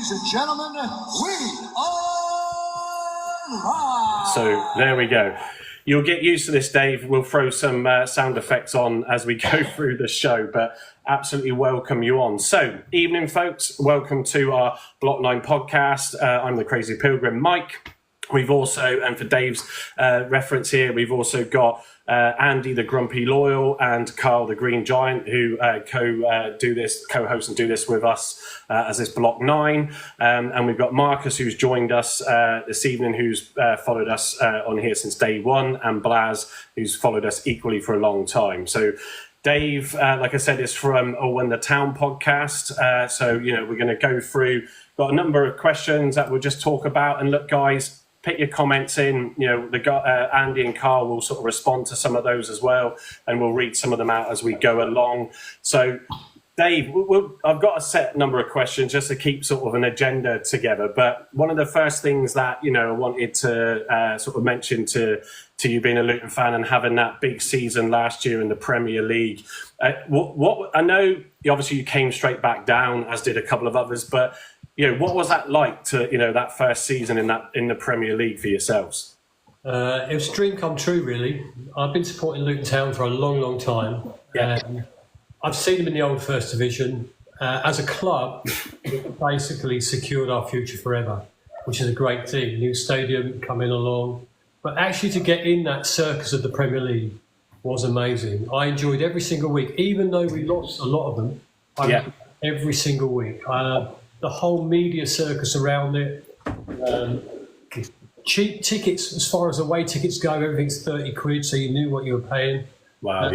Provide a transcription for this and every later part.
Ladies and gentlemen, we are live. So there we go. You'll get used to this, Dave. We'll throw some sound effects on as we go through the show, but absolutely welcome you on. So, evening, folks. Welcome to our Block 9 podcast. I'm the Crazy Pilgrim, Mike. We've also, and for Dave's reference here, we've also got Andy, the Grumpy Loyal, and Carl, the Green Giant, who co-host and do this with us as this Block 9. And we've got Marcus, who's joined us this evening, who's followed us on here since day one, and Blaz, who's followed us equally for a long time. So Dave, like I said, is from When the Town podcast. So, we're going to go through, got a number of questions that we'll just talk about. And look, guys, put your comments in. Andy and Carl will sort of respond to some of those as well, and we'll read some of them out as we go along. So, Dave, I've got a set number of questions just to keep sort of an agenda together. But one of the first things that I wanted to sort of mention to you being a Luton fan and having that big season last year in the Premier League. What I know, obviously, you came straight back down, as did a couple of others, but. What was that like to, that first season in the Premier League for yourselves? It was a dream come true, really. I've been supporting Luton Town for a long, long time. Yeah. I've seen them in the old First Division. As a club, it basically secured our future forever, which is a great thing. New stadium coming along. But actually to get in that circus of the Premier League was amazing. I enjoyed every single week, even though we lost a lot of them. Every single week. The whole media circus around it, cheap tickets, as far as away tickets go, everything's 30 quid, so you knew what you were paying. Wow,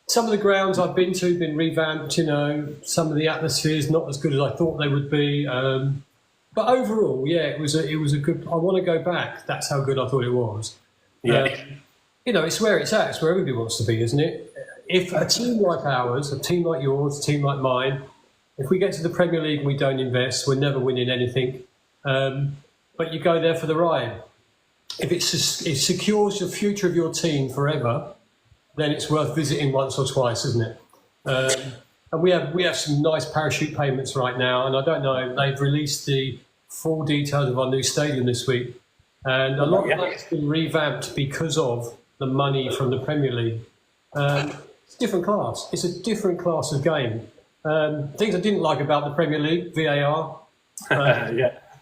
Some of the grounds I've been to have been revamped, some of the atmospheres not as good as I thought they would be. But overall, it was a good, I want to go back. That's how good I thought it was. Yeah. It's where it's at, it's where everybody wants to be, isn't it? If a team like ours, a team like yours, a team like mine, if we get to the Premier League and we don't invest, we're never winning anything. But you go there for the ride. If it secures the future of your team forever, then it's worth visiting once or twice, isn't it? And we have some nice parachute payments right now. And I don't know, they've released the full details of our new stadium this week. And a lot of that's been revamped because of the money from the Premier League. It's a different class. It's a different class of game. Things I didn't like about the Premier League, VAR.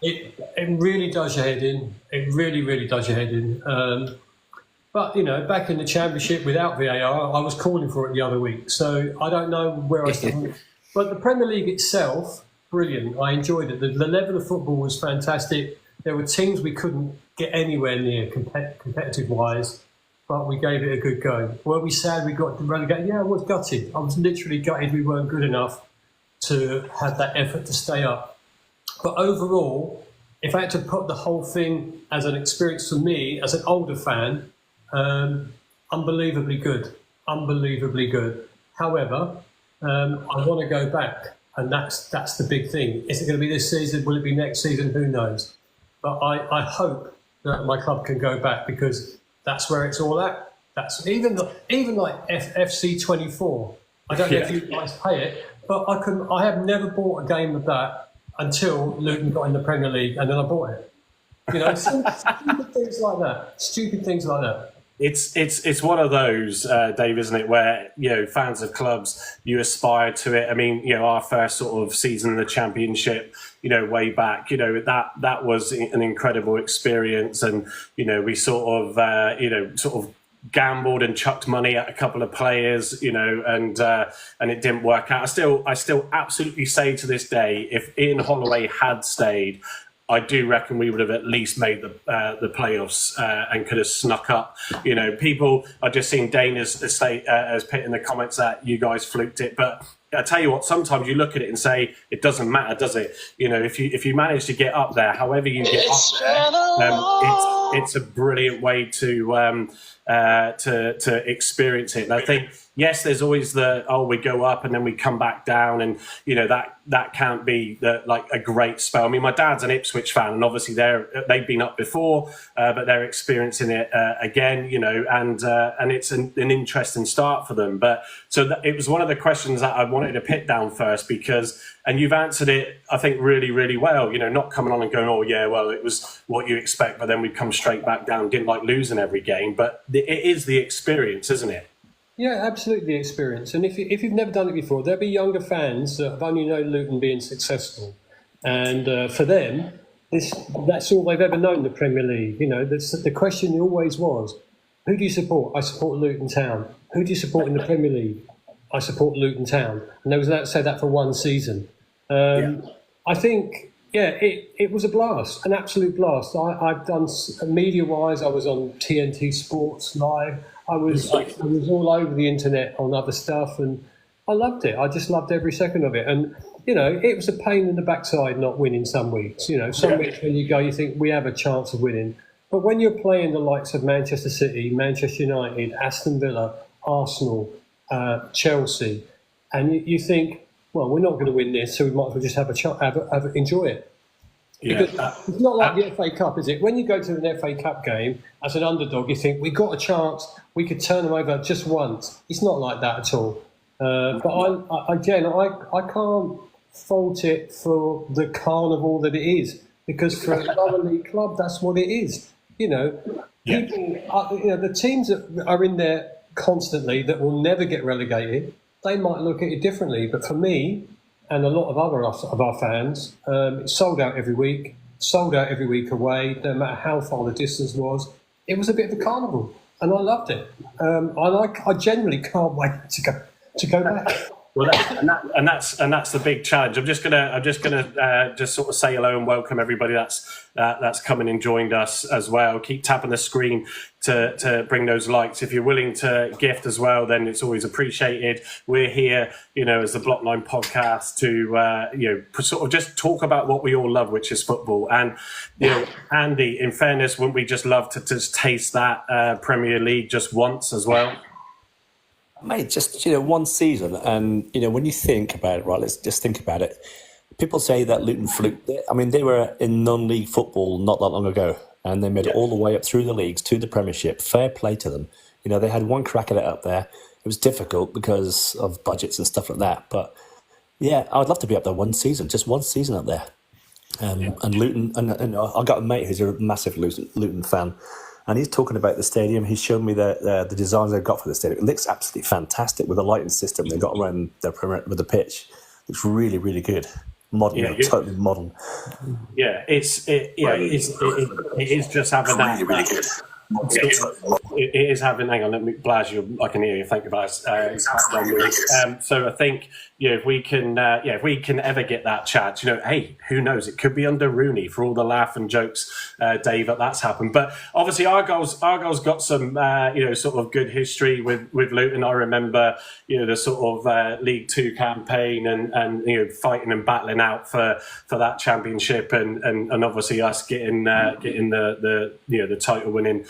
It really does your head in. It really, really does your head in. But, back in the Championship without VAR, I was calling for it the other week. So I don't know where I stand. But the Premier League itself, brilliant. I enjoyed it. The level of football was fantastic. There were teams we couldn't get anywhere near competitive-wise. But we gave it a good go. Were we sad we got relegated? Yeah, I was gutted. I was literally gutted we weren't good enough to have that effort to stay up. But overall, if I had to put the whole thing as an experience for me, as an older fan, unbelievably good. Unbelievably good. However, I want to go back, and that's the big thing. Is it going to be this season? Will it be next season? Who knows? But I hope that my club can go back, because that's where it's all at. That's even like FC 24. I don't know if you guys pay it, but I have never bought a game of that until Luton got in the Premier League, and then I bought it. Stupid things like that. Stupid things like that. It's one of those, Dave, isn't it, where fans of clubs, you aspire to it. I mean, our first sort of season in the Championship, way back, that was an incredible experience, and we sort of gambled and chucked money at a couple of players, and it didn't work out. I still absolutely say to this day, if Ian Holloway had stayed, I do reckon we would have at least made the playoffs and could have snuck up. People are just seeing Dana's estate as put in the comments that you guys fluked it, but I tell you what, sometimes you look at it and say it doesn't matter, does it? If you manage to get up there, however you get up there, it's a brilliant way to experience it. And I think, yes, there's always we go up and then we come back down, and that can't be a great spell. I mean, my dad's an Ipswich fan, and obviously they've been up before, but they're experiencing it again, and it's an interesting start for them. But it was one of the questions that I wanted to pit down first and you've answered it, I think, really, really well. Not coming on and going, oh yeah, well, it was what you expect, but then we'd come straight back down. Didn't like losing every game, but it is the experience, isn't it? Yeah, absolutely the experience. And if you've never done it before, there'll be younger fans that have only known Luton being successful, and for them, that's all they've ever known, the Premier League. The question always was, who do you support? I support Luton Town. Who do you support in the Premier League? I support Luton Town. And they was allowed to say that for one season. I think, it was a blast, an absolute blast. I've done, media-wise, I was on TNT Sports Live. I was all over the internet on other stuff, and I loved it. I just loved every second of it. And, it was a pain in the backside not winning some weeks. Some weeks when you go, you think we have a chance of winning. But when you're playing the likes of Manchester City, Manchester United, Aston Villa, Arsenal, Chelsea, and you think, well, we're not going to win this, so we might as well just enjoy it. Because it's not like the FA Cup, is it? When you go to an FA Cup game as an underdog, you think, we got a chance, we could turn them over just once. It's not like that at all. But I can't fault it for the carnival that it is, because for a lower league club, that's what it is. People, the teams that are in there constantly that will never get relegated, they might look at it differently. But for me, and a lot of our fans, it's sold out every week away, no matter how far the distance was. It was a bit of a carnival, and I loved it. I generally can't wait to go back. Well, that's the big challenge. I'm just gonna just sort of say hello and welcome everybody that's coming and joined us as well. Keep tapping the screen to bring those likes. If you're willing to gift as well, then it's always appreciated. We're here, as the Block 9 podcast to sort of just talk about what we all love, which is football. And Andy, in fairness, wouldn't we just love to just taste that Premier League just once as well? Mate, just, one season. And, when you think about it, right, let's just think about it. People say that Luton fluked. They were in non-league football not that long ago, and they made it all the way up through the leagues to the Premiership. Fair play to them. They had one crack at it up there. It was difficult because of budgets and stuff like that. But, yeah, I would love to be up there just one season up there. And Luton, and I've got a mate who's a massive Luton fan. And he's talking about the stadium. He's shown me the designs they've got for the stadium. It looks absolutely fantastic with the lighting system they've got around with the pitch. It's really, really good. Modern, totally modern. Yeah, it is just having that. Really, really good. It is having. Hang on, let me blast you. I can hear you. Think about it. So I think if we can ever get that chat, hey, who knows? It could be under Rooney for all the laugh and jokes, Dave, that's happened. But obviously, Argyle's got some sort of good history with Luton. I remember the sort of League Two campaign and fighting and battling out for that championship and obviously us getting the title winning.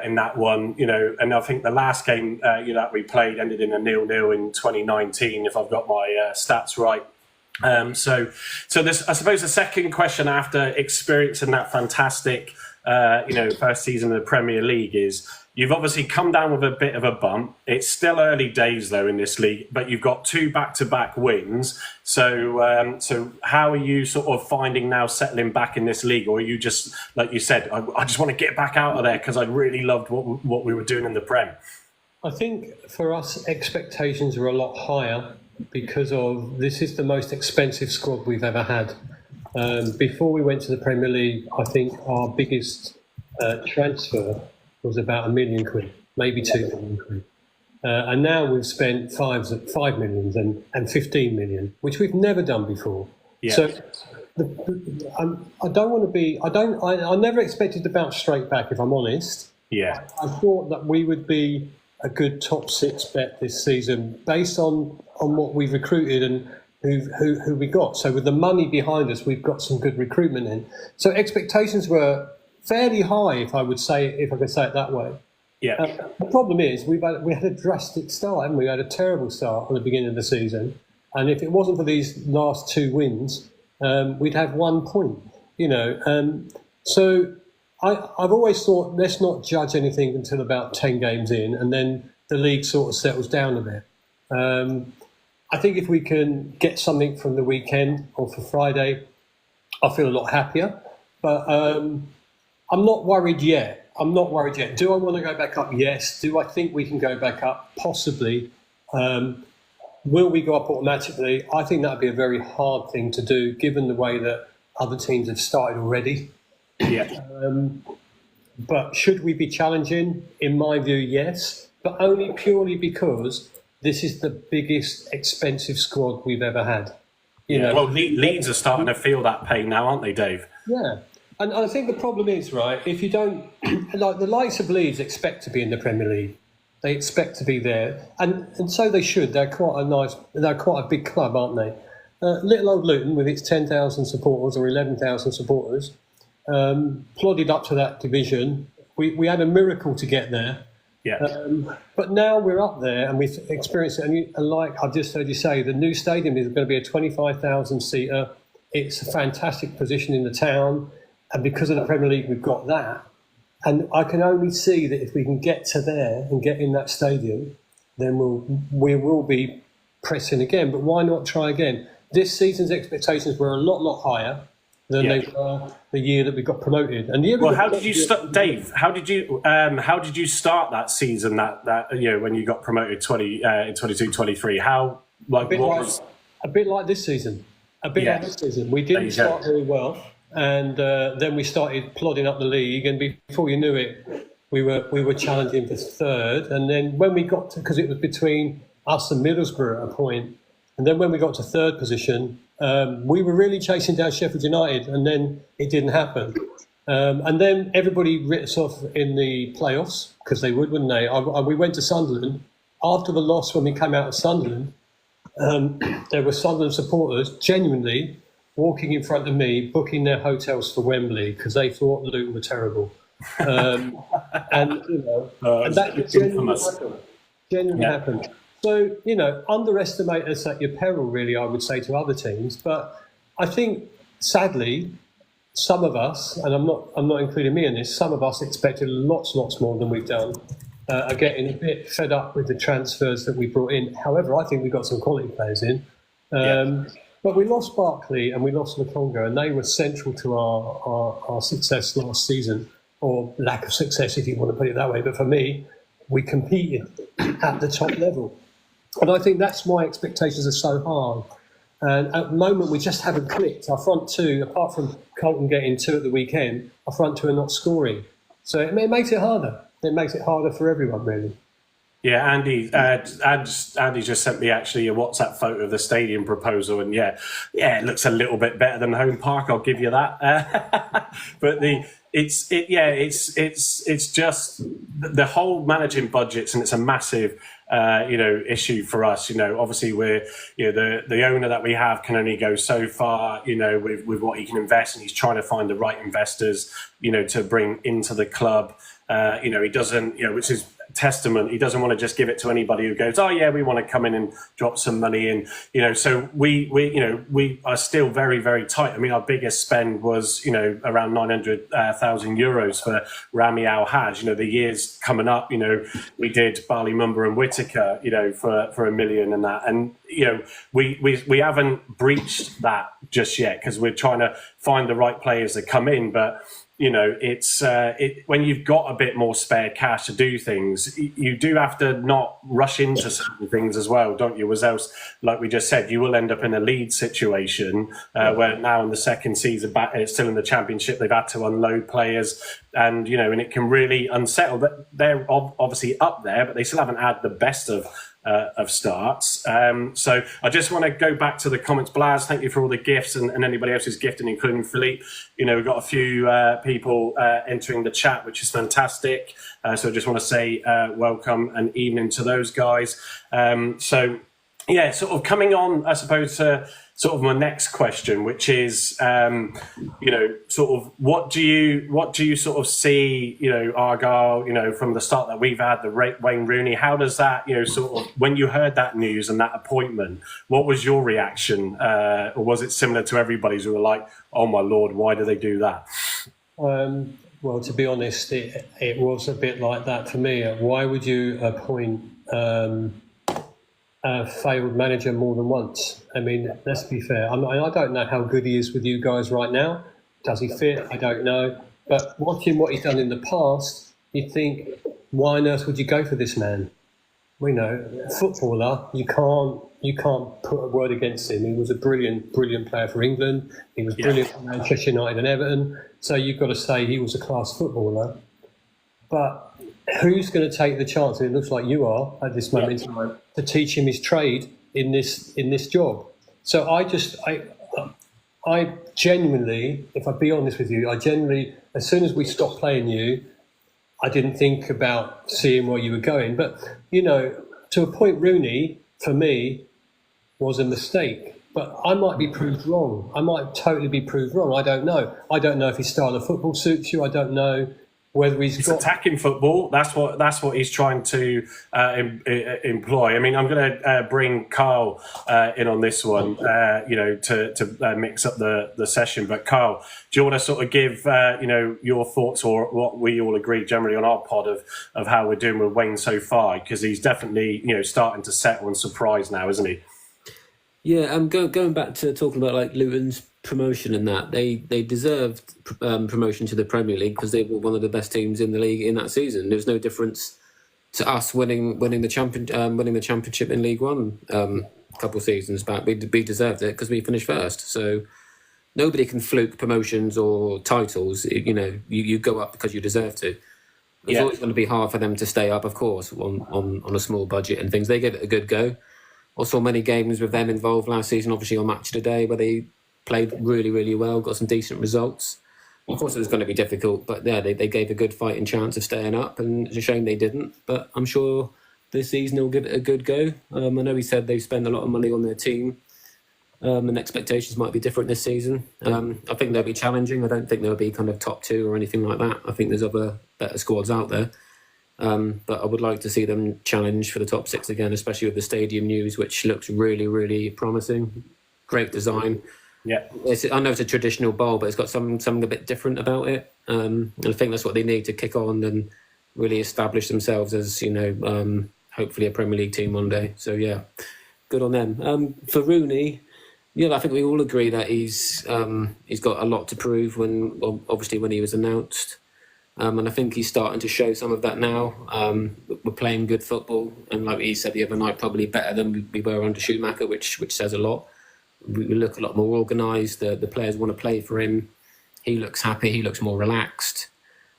In that one, and I think the last game that we played ended in a 0-0 in 2019, if I've got my stats right. So this, I suppose, the second question after experiencing that fantastic, first season of the Premier League is, you've obviously come down with a bit of a bump. It's still early days though in this league, but you've got 2 back-to-back wins. So how are you sort of finding now settling back in this league, or are you just, like you said, I just want to get back out of there because I really loved what we were doing in the Prem? I think for us, expectations are a lot higher because of this is the most expensive squad we've ever had. Before we went to the Premier League, I think our biggest transfer was about £1 million, maybe £2 million. And now we've spent 5 million and 15 million, which we've never done before. Yeah. So I never expected to bounce straight back, if I'm honest. Yeah. I thought that we would be a good top 6 bet this season based on what we've recruited and who we got. So with the money behind us, we've got some good recruitment in. So expectations were fairly high, if I could say it that way. Yeah. The problem is we had a drastic start, haven't we? We had a terrible start at the beginning of the season, and if it wasn't for these last 2 wins, we'd have 1 point. So I've always thought, let's not judge anything until about 10 games in, and then the league sort of settles down a bit. I think if we can get something from the weekend or for Friday, I feel a lot happier. But I'm not worried yet. Do I want to go back up? Yes. Do I think we can go back up? Possibly. Will we go up automatically? I think that would be a very hard thing to do, given the way that other teams have started already. Yeah. But should we be challenging? In my view, yes. But only purely because this is the biggest expensive squad we've ever had. You know. Well, Leeds are starting to feel that pain now, aren't they, Dave? Yeah. And I think the problem is, right, if you don't, like the likes of Leeds expect to be in the Premier League. They expect to be there. And so they should. They're quite a big club, aren't they? Little old Luton, with its 10,000 supporters or 11,000 supporters, plodded up to that division. We had a miracle to get there. Yeah. But now we're up there and we've experienced it. And like I've just heard you say, the new stadium is going to be a 25,000 seater. It's a fantastic position in the town. And because of the Premier League, we've got that. And I can only see that if we can get to there and get in that stadium, then we will be pressing again. But why not try again? This season's expectations were a lot higher than they were the year that we got promoted. And how did you start, Dave? How did you start that season? That when you got promoted in 22-23? How a bit like this season. Like this season. We didn't start very well. And then we started plodding up the league, and before you knew it, we were challenging for third. And then when we got to, because it was between us and Middlesbrough at a point, and then when we got to third position, we were really chasing down Sheffield United, and then it didn't happen. And then everybody writ us off in the playoffs, because they would, wouldn't they? We went to Sunderland. After the loss, when we came out of Sunderland, there were Sunderland supporters genuinely walking in front of me, booking their hotels for Wembley because they thought Luton were terrible. And that genuinely happened. So, underestimate us at your peril, really, I would say to other teams. But I think, sadly, some of us, and I'm not including me in this, some of us expected lots more than we've done, are getting a bit fed up with the transfers that we brought in. However, I think we got some quality players in. But we lost Barkley and we lost Lukonga, and they were central to our success last season, or lack of success, if you want to put it that way. But for me, we competed at the top level. And I think that's why expectations are so hard. And at the moment, we just haven't clicked. Our front two, apart from Colton getting 2 at the weekend, our front two are not scoring. So it makes it harder. It makes it harder for everyone, really. Yeah, Andy just sent me actually a WhatsApp photo of the stadium proposal, and it looks a little bit better than Home Park. I'll give you that. But it's just the whole managing budgets, and it's a massive issue for us. Obviously we're the owner that we have can only go so far. With what he can invest, and he's trying to find the right investors. To bring into the club. He doesn't. Which is testament. He doesn't want to just give it to anybody who goes, oh yeah, we want to come in and drop some money in. So we are still very, very tight. I mean, our biggest spend was around 900,000 euros for Rami Al Haj. The years coming up, we did Bali Mumba and Whitaker, for $1 million and that, and we haven't breached that just yet because we're trying to find the right players that come in, but. It's when you've got a bit more spare cash to do things, you do have to not rush into certain things as well, don't you? As else, like we just said, you will end up in a Leeds situation where now in the second season, it's still in the Championship, they've had to unload players, and and it can really unsettle. That they're obviously up there, but they still haven't had the best of starts. So I just want to go back to the comments. Blaz, thank you for all the gifts and anybody else who's gifted, including Philippe. We've got a few people entering the chat, which is fantastic. So I just want to say welcome and evening to those guys. Sort of coming on, I suppose, sort of my next question, which is, sort of what do you sort of see, Argyle, from the start that we've had, the Wayne Rooney, how does that, sort of, when you heard that news and that appointment, what was your reaction? Or was it similar to everybody's who were like, oh my Lord, why do they do that? Well, to be honest, it was a bit like that for me. Why would you appoint failed manager more than once. I mean, let's be fair. I don't know how good he is with you guys right now. Does he fit? I don't know. But watching what he's done in the past, you think, why on earth would you go for this man? We know, footballer, you can't put a word against him. He was a brilliant player for England. He was brilliant for Manchester United and Everton. So you've got to say he was a class footballer. But who's going to take the chance, and it looks like you are at this moment in time, to teach him his trade in this job? So I genuinely, if I be honest with you, as soon as we stopped playing you, I didn't think about seeing where you were going. But, to a point, Rooney, for me, was a mistake. But I might be proved wrong. I might totally be proved wrong. I don't know. I don't know if his style of football suits you. I don't know whether it's attacking football. That's what he's trying to employ. I mean, I'm going to bring Carl in on this one, to mix up the session. But Carl, do you want to sort of give your thoughts, or what we all agree generally on our pod of how we're doing with Wayne so far? Because he's definitely starting to settle and surprise now, isn't he? Yeah, going back to talking about like Luton's promotion and that, they deserved promotion to the Premier League because they were one of the best teams in the league in that season. There was no difference to us winning the championship in League One a couple of seasons back. We deserved it because we finished first. So nobody can fluke promotions or titles. You go up because you deserve to. It's always going to be hard for them to stay up, of course, on a small budget and things. They gave it a good go. I saw many games with them involved last season, obviously on Match of the Day, where they played really, really well, got some decent results. Of course, it was going to be difficult, but yeah, they gave a good fighting chance of staying up, and it's a shame they didn't. But I'm sure this season they'll give it a good go. I know he said they spend a lot of money on their team, and expectations might be different this season. I think they'll be challenging. I don't think they'll be kind of top two or anything like that. I think there's other better squads out there. But I would like to see them challenge for the top six again, especially with the stadium news, which looks really, really promising. Great design. Yeah, I know it's a traditional bowl, but it's got something a bit different about it. And I think that's what they need to kick on and really establish themselves as, hopefully a Premier League team one day. So yeah, good on them. For Rooney, I think we all agree that he's got a lot to prove when he was announced. And I think he's starting to show some of that now. We're playing good football, and like he said the other night, probably better than we were under Schumacher, which says a lot. We look a lot more organised. The players want to play for him. He looks happy. He looks more relaxed.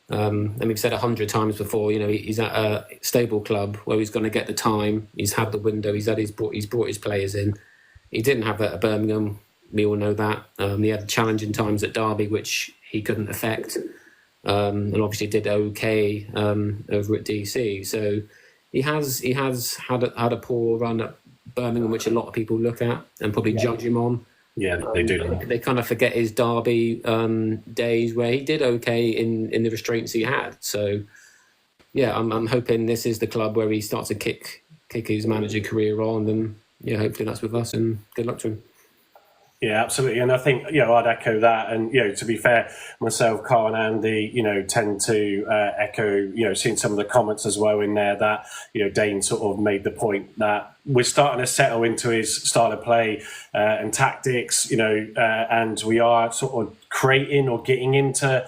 And we've said 100 times before, he's at a stable club where he's going to get the time. He's had the window. He's brought his players in. He didn't have that at Birmingham. We all know that. He had challenging times at Derby, which he couldn't affect. And obviously did okay over at DC. So he has had a poor run at Birmingham, which a lot of people look at and probably judge him on. Yeah, they do. They kind of forget his Derby days where he did okay in the restraints he had. So yeah, I'm hoping this is the club where he starts to kick his manager career on, and hopefully that's with us. And good luck to him. Yeah, absolutely. And I think, I'd echo that. And, to be fair, myself, Carl and Andy, tend to echo, seeing some of the comments as well in there that, Dane sort of made the point that we're starting to settle into his style of play and tactics, and we are sort of creating or getting into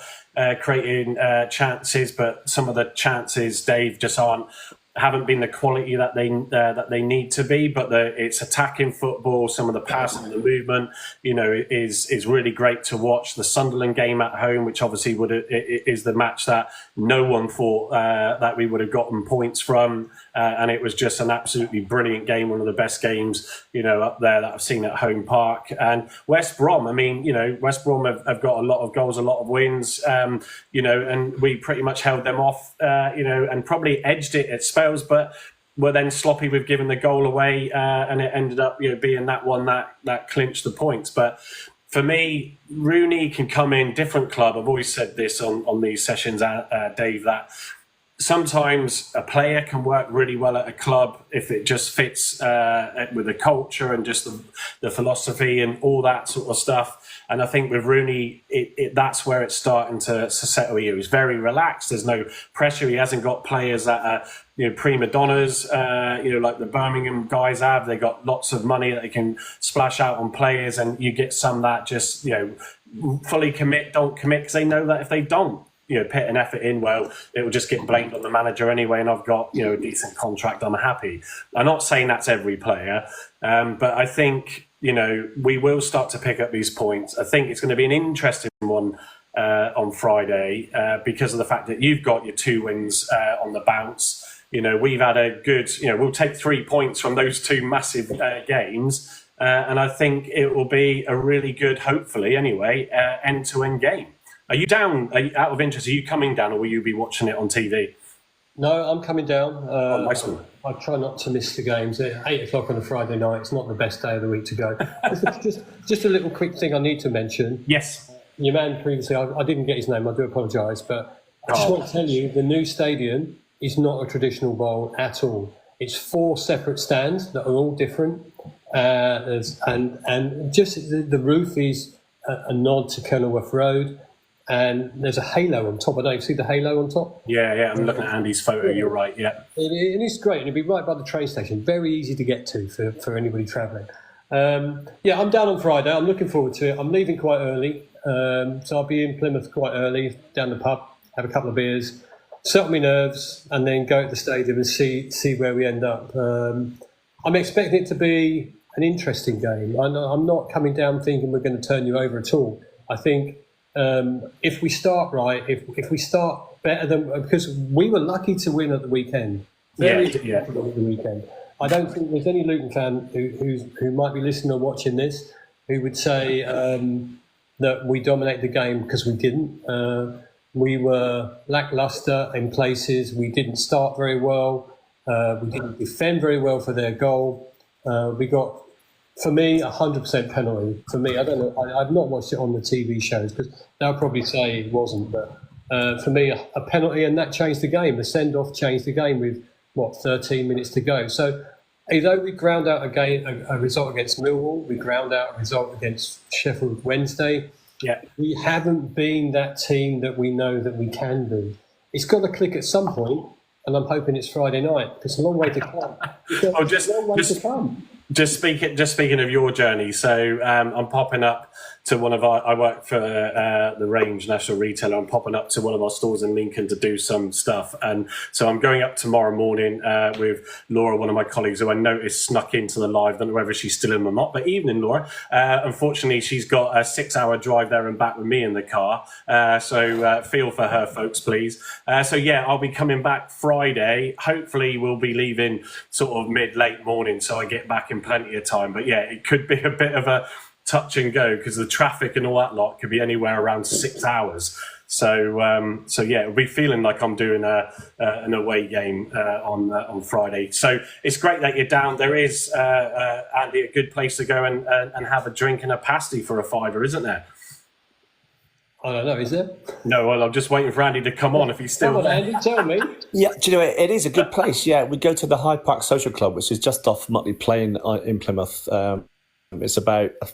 creating chances, but some of the chances, Dave, just haven't been the quality that they need to be, but it's attacking football. Some of the passing and the movement, is really great to watch. The Sunderland game at home, which obviously is the match that no one thought that we would have gotten points from, and it was just an absolutely brilliant game, one of the best games up there that I've seen at Home Park. And West Brom, West Brom have got a lot of goals, a lot of wins, and we pretty much held them off, and probably edged it at spells, but were then sloppy with giving the goal away, and it ended up being that one that clinched the points. But for me, Rooney can come in, different club. I've always said this on these sessions, Dave, that sometimes a player can work really well at a club if it just fits with the culture and just the philosophy and all that sort of stuff. And I think with Rooney, that's where it's starting to settle here. He's very relaxed. There's no pressure. He hasn't got players that are, prima donnas, like the Birmingham guys have. They got lots of money that they can splash out on players, and you get some that just, fully commit, don't commit, because they know that if they don't, put an effort in, well, it will just get blamed on the manager anyway, and I've got, a decent contract, I'm happy. I'm not saying that's every player, but I think, we will start to pick up these points. I think it's going to be an interesting one on Friday because of the fact that you've got your 2 wins on the bounce. We've had a good, we'll take 3 points from those 2 massive games, and I think it will be a really good, hopefully anyway, end-to-end game. Are you down? Out of interest, are you coming down, or will you be watching it on TV? No, I'm coming down. Nice one. I try not to miss the games. At 8 o'clock on a Friday night, it's not the best day of the week to go. just a little quick thing I need to mention. Yes. Your man previously, I didn't get his name, I do apologise, but I just want to tell you, the new stadium is not a traditional bowl at all. It's 4 separate stands that are all different. And just the roof is a nod to Kenilworth Road. And there's a halo on top. I don't see the halo on top. Yeah. I'm looking at Andy's photo. You're right. Yeah. It is great. And it'd be right by the train station. Very easy to get to for anybody travelling. I'm down on Friday. I'm looking forward to it. I'm leaving quite early. So I'll be in Plymouth quite early, down the pub, have a couple of beers, settle my nerves, and then go to the stadium and see where we end up. I'm expecting it to be an interesting game. I'm not coming down thinking we're going to turn you over at all. I think if we start right, if we start better than, because we were lucky to win at the weekend. Very lucky at the weekend. I don't think there's any Luton fan who might be listening or watching this who would say that we dominated the game, because we didn't. We were lacklustre in places. We didn't start very well. We didn't defend very well for their goal. We got, for me, 100% penalty. For me, I don't know. I've not watched it on the TV shows because they'll probably say it wasn't. But for me, a penalty, and that changed the game. The send-off changed the game with 13 minutes to go. So, although we ground out a result against Millwall, we ground out a result against Sheffield Wednesday. Yeah, we haven't been that team that we know that we can be. It's got to click at some point, and I'm hoping it's Friday night. It's a long way to come. Just speaking of your journey, so I'm popping up to I work for the Range National Retailer. I'm popping up to one of our stores in Lincoln to do some stuff, and so I'm going up tomorrow morning with Laura, one of my colleagues who I noticed snuck into the live. Don't know whether she's still in or not, but evening, Laura. Unfortunately, she's got a 6-hour drive there and back with me in the car, so feel for her, folks, please. I'll be coming back Friday. Hopefully, we'll be leaving sort of late morning, so I get back in plenty of time. But yeah, it could be a bit of a touch and go because the traffic and all that lot could be anywhere around 6 hours. So it'll be feeling like I'm doing an away game on Friday. So it's great that you're down. There is, Andy, a good place to go and have a drink and a pasty for a £5, isn't there? I don't know, is there? No, well, I'm just waiting for Andy to come on if he's still there. Andy, tell me. Yeah, do you know, it is a good place. Yeah, we go to the Hyde Park Social Club, which is just off Mutley Plain in Plymouth. It's about a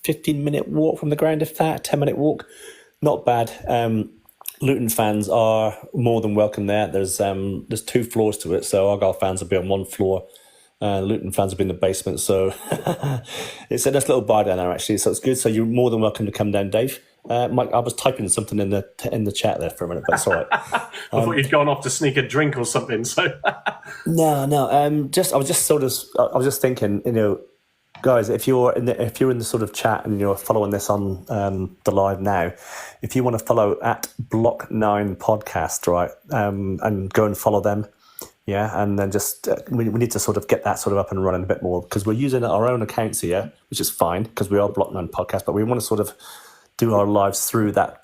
15-minute walk from the ground, if that, 10-minute walk. Not bad. Luton fans are more than welcome there. There's 2 floors to it, so Argyle fans will be on 1 floor. Luton fans will be in the basement, so it's a nice little bar down there, actually, so it's good. So you're more than welcome to come down, Dave. Mike, I was typing something in the chat there for a minute, but it's all right. I thought you'd gone off to sneak a drink or something. So no. I was just thinking, guys, if you're in the sort of chat and you're following this on the live now, if you want to follow at Block 9 Podcast, right, and go and follow them. Yeah, and then just we need to sort of get that sort of up and running a bit more because we're using our own accounts here, which is fine because we are Block 9 Podcast, but we want to sort of do our lives through that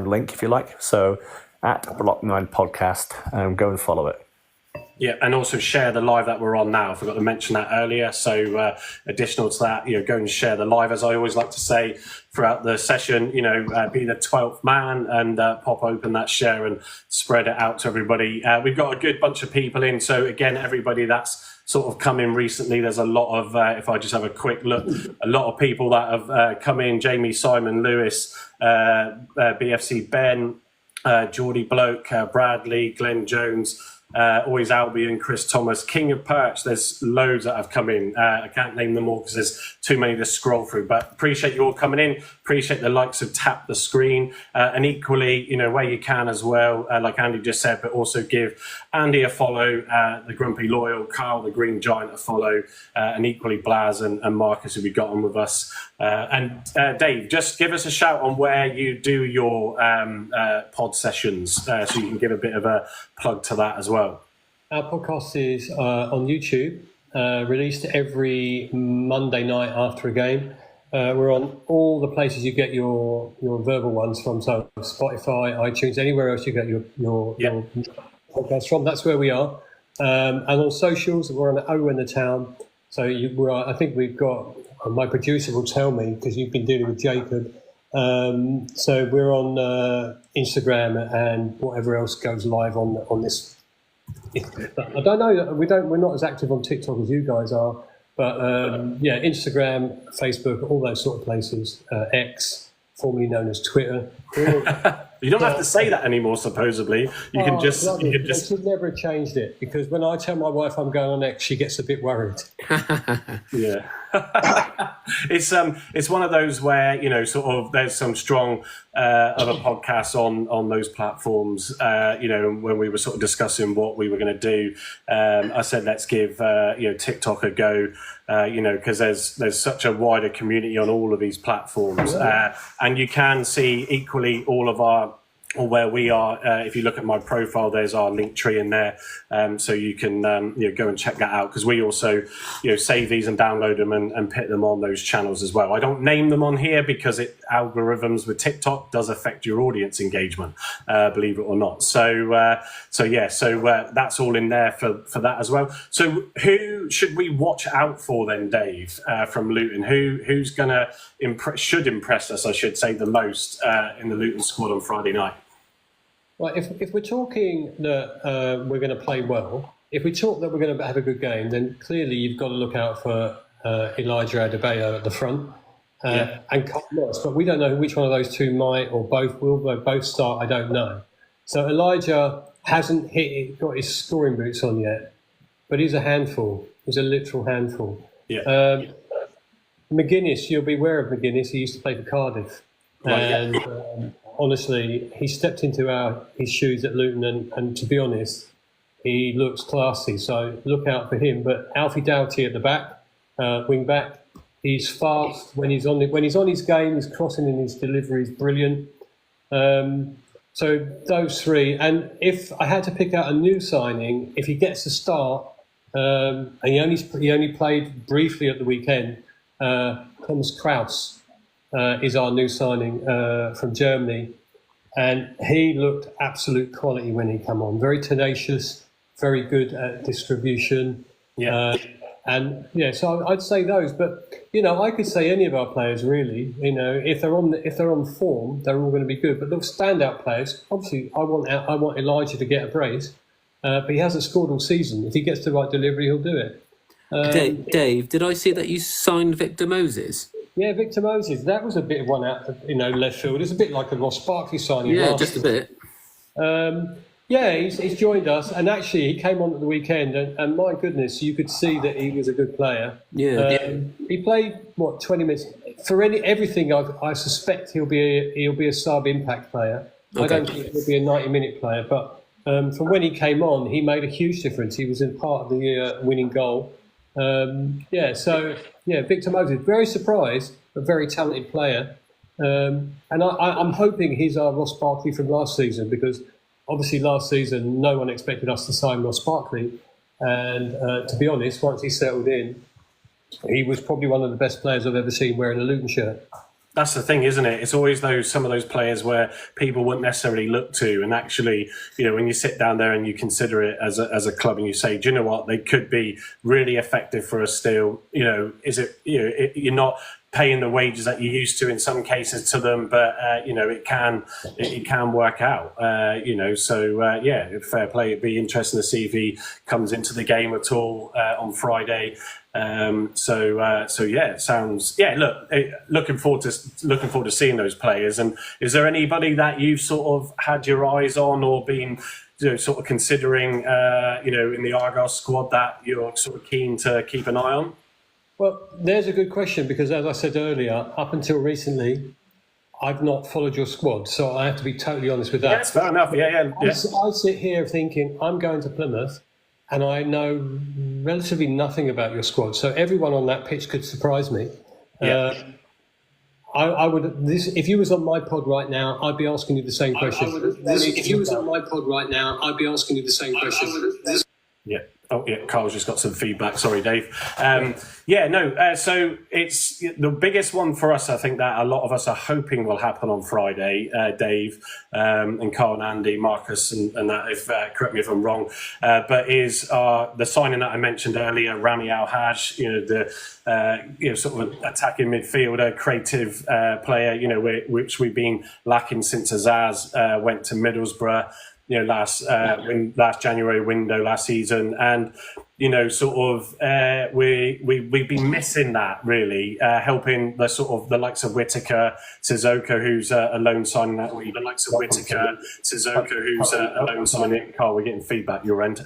link, if you like. So at Block 9 Podcast, go and follow it. Yeah, and also share the live that we're on now. I forgot to mention that earlier. So additional to that, go and share the live, as I always like to say throughout the session, be the 12th man and pop open that share and spread it out to everybody. We've got a good bunch of people in. So again, everybody that's sort of come in recently, there's a lot of, if I just have a quick look, a lot of people that have come in: Jamie, Simon, Lewis, BFC Ben, Geordie Bloke, Bradley, Glenn Jones, Always Albion, Chris Thomas, King of Perch. There's loads that have come in. I can't name them all because there's too many to scroll through, but appreciate you all coming in. Appreciate the likes of Tap the Screen, and equally, where you can as well, like Andy just said, but also give Andy a follow, the Grumpy Loyal, Carl the Green Giant a follow, and equally Blaz and Marcus, who we got on with us. And Dave, just give us a shout on where you do your pod sessions, so you can give a bit of a plug to that as well. Our podcast is on YouTube, released every Monday night after a game. We're on all the places you get your verbal ones from, so Spotify, iTunes, anywhere else you get your podcast from. That's where we are. And on socials, we're on O in the Town. So I think we've got, my producer will tell me, because you've been dealing with Jacob. So we're on Instagram and whatever else goes live on this. I don't know. We're not as active on TikTok as you guys are, but Instagram, Facebook, all those sort of places. X, formerly known as Twitter. You don't have to say that anymore. Supposedly, you can just. They should never have changed it, because when I tell my wife I'm going on X, she gets a bit worried. Yeah. It's one of those where sort of there's some strong other podcasts on those platforms. When we were sort of discussing what we were going to do, I said let's give TikTok a go. Because there's such a wider community on all of these platforms, and you can see equally all of our. Or where we are, if you look at my profile, there's our link tree in there, so you can go and check that out, because we also save these and download them and put them on those channels as well. I don't name them on here because algorithms with TikTok does affect your audience engagement, believe it or not. So that's all in there for that as well. So who should we watch out for then, Dave, from Luton? Who's gonna should impress us, I should say, the most in the Luton squad on Friday night? Well, if we're talking that we're going to play well, if we talk that we're going to have a good game, then clearly you've got to look out for Elijah Adebayo at the front and Carl Morris. But we don't know which one of those two might or both will both start. I don't know. So Elijah hasn't got his scoring boots on yet, but he's a handful. He's a literal handful. Yeah. McGuinness, you'll be aware of McGuinness. He used to play for Cardiff, and honestly, he stepped into his shoes at Luton, and to be honest, he looks classy. So look out for him. But Alfie Doughty at the back, wing back, he's fast when he's on his game. His crossing and his delivery is brilliant. So those three. And if I had to pick out a new signing, if he gets a start, and he only played briefly at the weekend, Thomas Kraus. Is our new signing from Germany, and he looked absolute quality when he came on. Very tenacious, very good at distribution. So I'd say those. But I could say any of our players really. If they're on form, they're all going to be good. But look, standout players. Obviously, I want Elijah to get a brace, but he hasn't scored all season. If he gets the right delivery, he'll do it. Dave, did I see that you signed Victor Moses? Yeah, Victor Moses. That was a bit of one out, left field. It's a bit like a Ross Barkley signing. Yeah, just a bit. He's joined us, and actually he came on at the weekend, and my goodness, you could see that he was a good player. Yeah. He played 20 minutes for everything. I suspect he'll be a sub impact player. Okay. I don't think he'll be a 90-minute player, but from when he came on, he made a huge difference. He was in part of the winning goal. Victor Moses, very surprised, but very talented player. And I'm hoping he's our Ross Barkley from last season, because obviously last season no one expected us to sign Ross Barkley. And to be honest, once he settled in, he was probably one of the best players I've ever seen wearing a Luton shirt. That's the thing, isn't it? It's always some of those players where people wouldn't necessarily look to, and actually, when you sit down there and you consider it as a club, and you say, do you know what, they could be really effective for us still. Is it? You're not paying the wages that you used to in some cases to them, but it can work out. Fair play. It'd be interesting to see if he comes into the game at all on Friday. It sounds looking forward to seeing those players. And is there anybody that you've sort of had your eyes on or been sort of considering in the Argyle squad that you're sort of keen to keep an eye on? Well, there's a good question, because as I said earlier, up until recently, I've not followed your squad, so I have to be totally honest with that. That's fair enough. Yeah. I sit here thinking I'm going to Plymouth, and I know relatively nothing about your squad. So everyone on that pitch could surprise me. Yeah. I would. If you was on my pod right now, I'd be asking you the same question. If you was on my pod right now, I'd be asking you the same question. Yeah. Oh, yeah. Carl's just got some feedback. Sorry, Dave. So it's the biggest one for us. I think that a lot of us are hoping will happen on Friday. Dave and Carl and Andy, Marcus, and that. If correct me if I'm wrong, but is the signing that I mentioned earlier, Rami Al-Haj. Sort of an attacking midfielder, creative player. Which we've been lacking since Azaz went to Middlesbrough. Last January window last season, and we've been missing that really, helping the likes of Whittaker, Sissoko, who's a loan signing that week. The likes of Whittaker, Sissoko, who's a loan signing. Carl, we're getting feedback your end.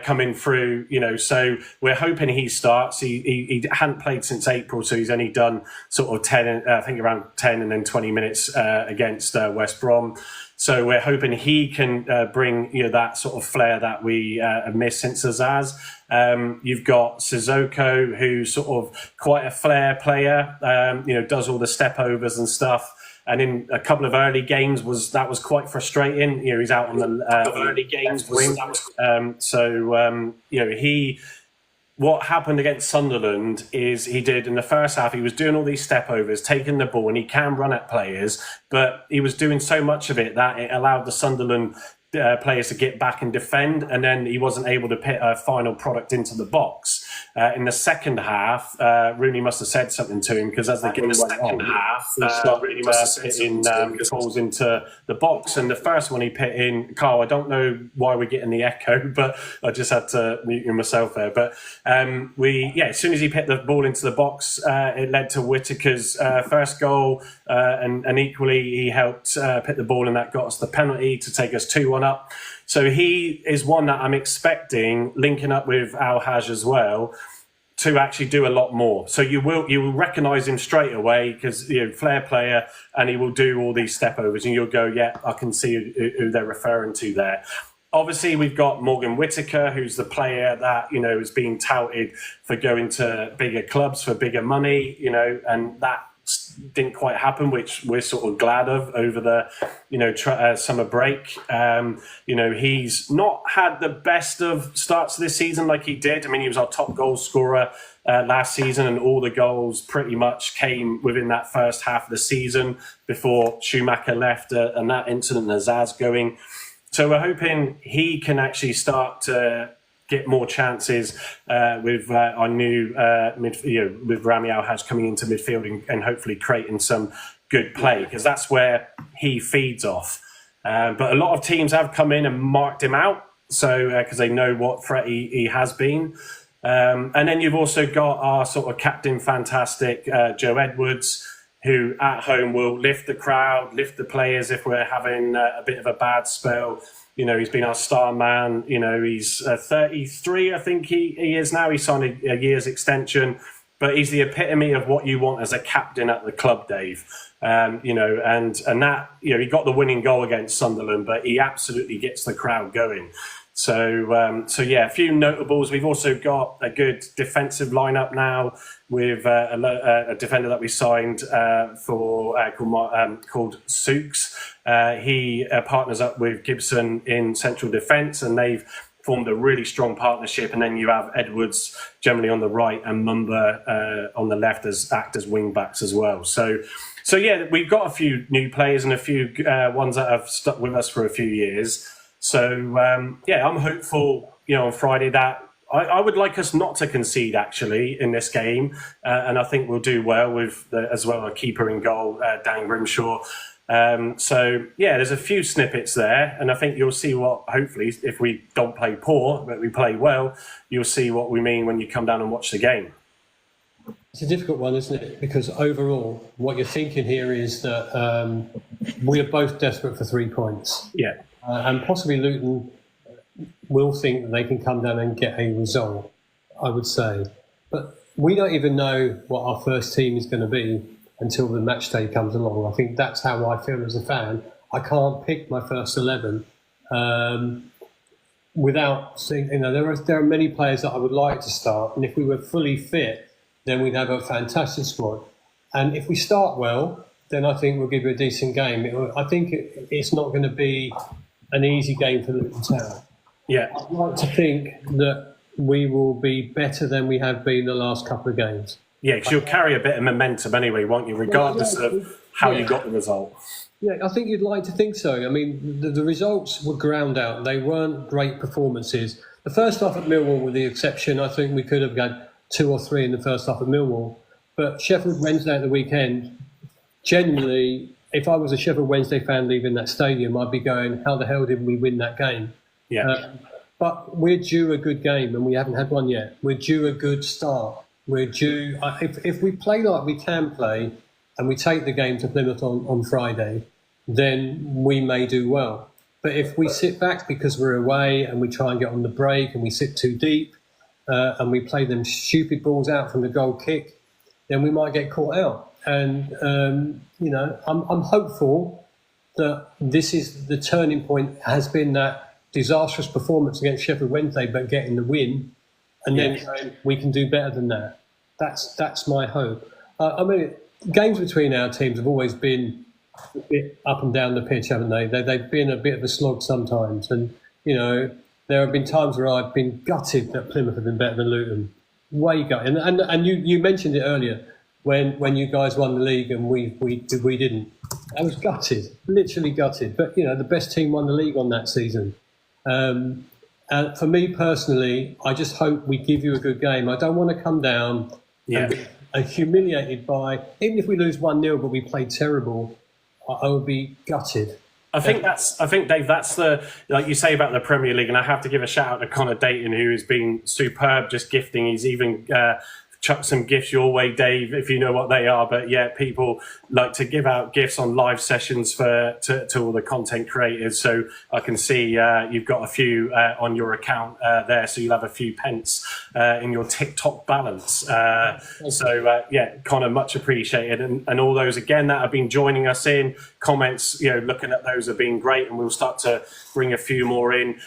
Coming through, so we're hoping he starts. He hadn't played since April, so he's only done sort of 10, I think around 10 and then 20 minutes against West Brom. So we're hoping he can bring that sort of flair that we have missed since Azaz. You've got Sissoko, who's sort of quite a flair player, does all the step overs and stuff. And in a couple of early games that was quite frustrating. He's out on the early games wing. What happened against Sunderland is he did in the first half, he was doing all these step overs, taking the ball, and he can run at players, but he was doing so much of it that it allowed the Sunderland players to get back and defend, and then he wasn't able to put a final product into the box. In the second half, Rooney must have said something to him, because as the game went on, he started hitting balls into the box. And the first one he put in, Carl, I don't know why we're getting the echo, but I just had to mute myself there. But as soon as he put the ball into the box, it led to Whittaker's first goal, and equally he helped put the ball in that got us the penalty to take us 2-1 up. So he is one that I'm expecting, linking up with Al-Haj as well, to actually do a lot more. So you will recognise him straight away, because flair player, and he will do all these step overs, and you'll go, yeah, I can see who they're referring to there. Obviously, we've got Morgan Whittaker, who's the player that is being touted for going to bigger clubs for bigger money, and that didn't quite happen, which we're sort of glad of over the summer break. He's not had the best of starts this season like he did. I mean, he was our top goal scorer last season, and all the goals pretty much came within that first half of the season before Schumacher left and that incident and Azaz going. So we're hoping he can actually start to get more chances with our new with Rami Al-Haj coming into midfield and hopefully creating some good play, because that's where he feeds off. But a lot of teams have come in and marked him out, so because they know what threat he has been. And then you've also got our sort of captain fantastic Joe Edwards, who at home will lift the crowd, lift the players if we're having a bit of a bad spell. He's been our star man. He's 33, I think he is now. He signed a year's extension, but he's the epitome of what you want as a captain at the club, Dave. And that, he got the winning goal against Sunderland, but he absolutely gets the crowd going. So a few notables. We've also got a good defensive lineup now with a defender that we signed called Souks. He partners up with Gibson in central defence, and they've formed a really strong partnership, and then you have Edwards generally on the right and Mumba on the left act as wing backs as well. So yeah, we've got a few new players and a few ones that have stuck with us for a few years. So yeah, I'm hopeful, on Friday that I would like us not to concede actually in this game, and I think we'll do well with as well a keeper in goal, Dan Grimshaw. So yeah, there's a few snippets there, and I think you'll see what, hopefully, if we don't play poor but we play well, you'll see what we mean when you come down and watch the game. It's a difficult one, isn't it? Because overall, what you're thinking here is that we are both desperate for 3 points. Yeah, and possibly Luton will think that they can come down and get a result, I would say. But we don't even know what our first team is going to be until the match day comes along. I think that's how I feel as a fan. I can't pick my first 11 without seeing, there are many players that I would like to start. And if we were fully fit, then we'd have a fantastic squad. And if we start well, then I think we'll give you a decent game. I think it's not going to be an easy game for Luton Town. yeah, I'd like to think that we will be better than we have been the last couple of games. yeah, because you'll carry a bit of momentum anyway, won't you, regardless of how you got the result. Yeah, I think you'd like to think so. I mean, the results were ground out. They weren't great performances. The first half at Millwall, with the exception, I think we could have had 2 or 3 in the first half at Millwall. But Sheffield Wednesday at the weekend, genuinely, if I was a Sheffield Wednesday fan leaving that stadium, I'd be going, how the hell did we win that game? Yeah. But we're due a good game, and we haven't had one yet. We're due a good start. We're due. If we play like we can play, and we take the game to Plymouth on Friday, then we may do well. But if we sit back because we're away and we try and get on the break and we sit too deep and we play them stupid balls out from the goal kick, then we might get caught out. And I'm hopeful that this is the turning point. Has been that disastrous performance against Sheffield Wednesday, but getting the win, and then we can do better than that. That's my hope. I mean, games between our teams have always been a bit up and down the pitch, haven't they? They've been a bit of a slog sometimes, and there have been times where I've been gutted that Plymouth have been better than Luton. Way gutted, and you mentioned it earlier when you guys won the league and we didn't. I was gutted, literally gutted. But the best team won the league on that season. And for me personally, I just hope we give you a good game. I don't want to come down and be humiliated by, even if we lose 1-0 but we played terrible, I would be gutted. I think Dave, that's the, like you say about the Premier League, and I have to give a shout out to Connor Dayton, who has been superb just gifting. He's even chucked some gifts your way, Dave, if you know what they are. But yeah, people like to give out gifts on live sessions to all the content creators. So I can see you've got a few on your account there, so you'll have a few pence in your TikTok balance. Yeah, Connor, much appreciated, and all those again that have been joining us in comments. Looking at those have been great, and we'll start to bring a few more in.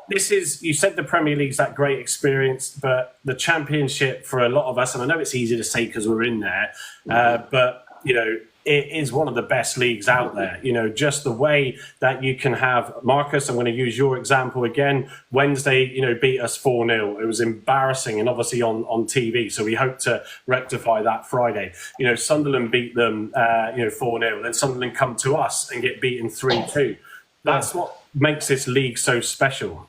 This is, you said the Premier League's that great experience, but the Championship for a lot of us, and I know it's easy to say because we're in there, but it is one of the best leagues out there. Just the way that you can have, Marcus, I'm going to use your example again. Wednesday, beat us 4-0. It was embarrassing, and obviously on TV. So we hope to rectify that Friday. Sunderland beat them, 4-0. Then Sunderland come to us and get beaten 3-2. That's what makes this league so special.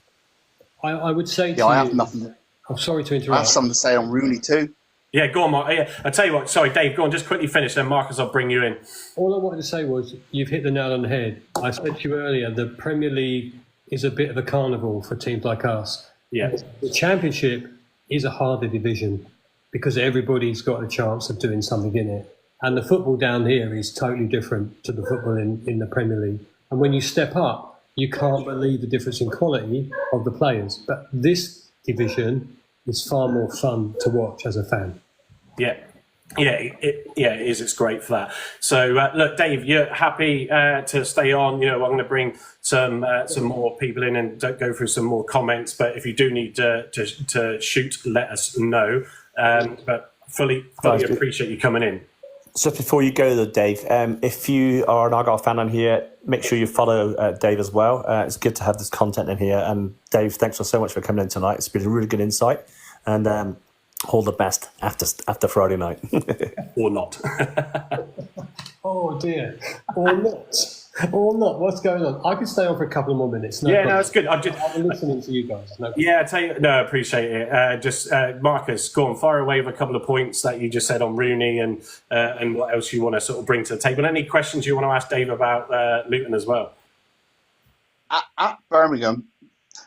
I would say I have nothing. I'm sorry to interrupt. I have something to say on Rooney too. Yeah, go on, Mark. Yeah, I tell you what. Sorry, Dave. Go on. Just quickly finish, then Marcus, I'll bring you in. All I wanted to say was you've hit the nail on the head. I said to you earlier, the Premier League is a bit of a carnival for teams like us. Yeah. The Championship is a harder division because everybody's got a chance of doing something in it. And the football down here is totally different to the football in the Premier League. And when you step up, you can't believe the difference in quality of the players. But this division is far more fun to watch as a fan. Yeah. It is. It's great for that. So, look, Dave, you're happy to stay on. I'm going to bring some more people in and go through some more comments. But if you do need to shoot, let us know. But fully appreciate you coming in. Just before you go, though, Dave, if you are an Argyle fan on here, make sure you follow Dave as well. It's good to have this content in here. And Dave, thanks so much for coming in tonight. It's been a really good insight. And all the best after Friday night. Or not. Oh dear, or not. Or not. What's going on? I could stay on for a couple of more minutes. No, it's good. I'm listening to you guys. I tell you, I appreciate it. Marcus, go on, fire away with a couple of points that you just said on Rooney and what else you want to sort of bring to the table. Any questions you want to ask Dave about Luton as well? At Birmingham,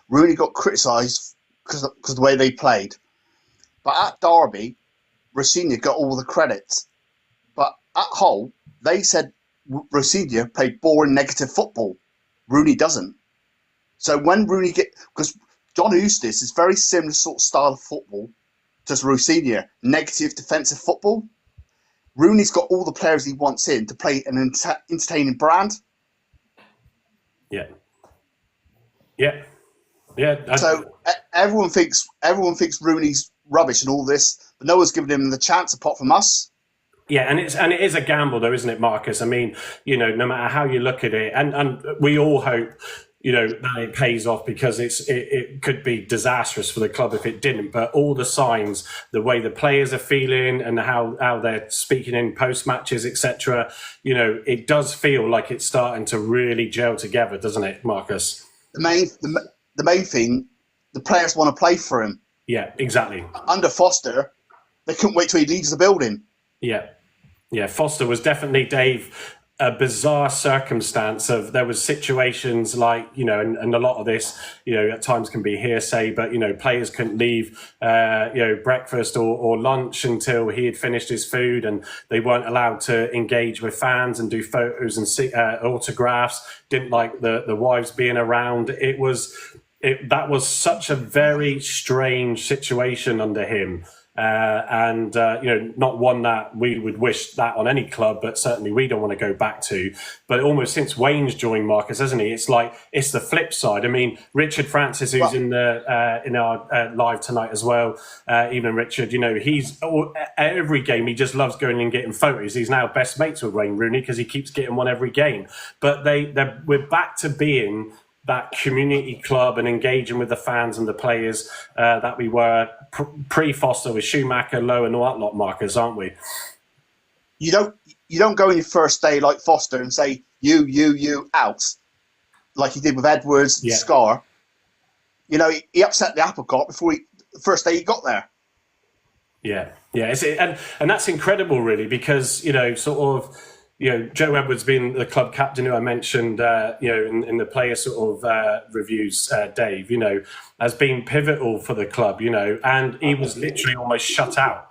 Rooney got criticised because of the way they played. But at Derby, Rosinha got all the credit. But at Hull, they said Rosinha played boring, negative football. Rooney doesn't. So when Rooney because John Eustace is very similar sort of style of football to Rosinha, negative defensive football. Rooney's got all the players he wants in to play an entertaining brand. Yeah. So everyone thinks Rooney's rubbish and all this, but no one's given him the chance apart from us. Yeah, and it is a gamble, though, isn't it, Marcus? I mean, no matter how you look at it, and we all hope, that it pays off, because it could be disastrous for the club if it didn't. But all the signs, the way the players are feeling, and how they're speaking in post matches, etc., it does feel like it's starting to really gel together, doesn't it, Marcus? The main thing, the players want to play for him. Yeah, exactly. Under Foster, they couldn't wait till he leaves the building. Yeah. Foster was definitely, Dave, a bizarre circumstance of, there was situations like, and a lot of this, at times can be hearsay, but, players couldn't leave, breakfast or lunch until he had finished his food, and they weren't allowed to engage with fans and do photos and autographs, didn't like the wives being around. That was such a very strange situation under him. Not one that we would wish that on any club, but certainly we don't want to go back to. But almost since Wayne's joined, Marcus, hasn't he? It's like it's the flip side. I mean, Richard Francis, who's in our live tonight as well, even Richard, he's every game he just loves going and getting photos. He's now best mates with Wayne Rooney because he keeps getting one every game. But we're back to being that community club and engaging with the fans and the players that we were pre-Foster with Schumacher, Lowe and all that lot, Marcus, aren't we? You don't go in your first day like Foster and say, you, out, like he did with Edwards and Scar. He upset the apple cart before the first day he got there. Yeah. And that's incredible, really, because, Joe Edwards being the club captain, who I mentioned, in the player sort of reviews, Dave, has been pivotal for the club, and he was literally almost shut out.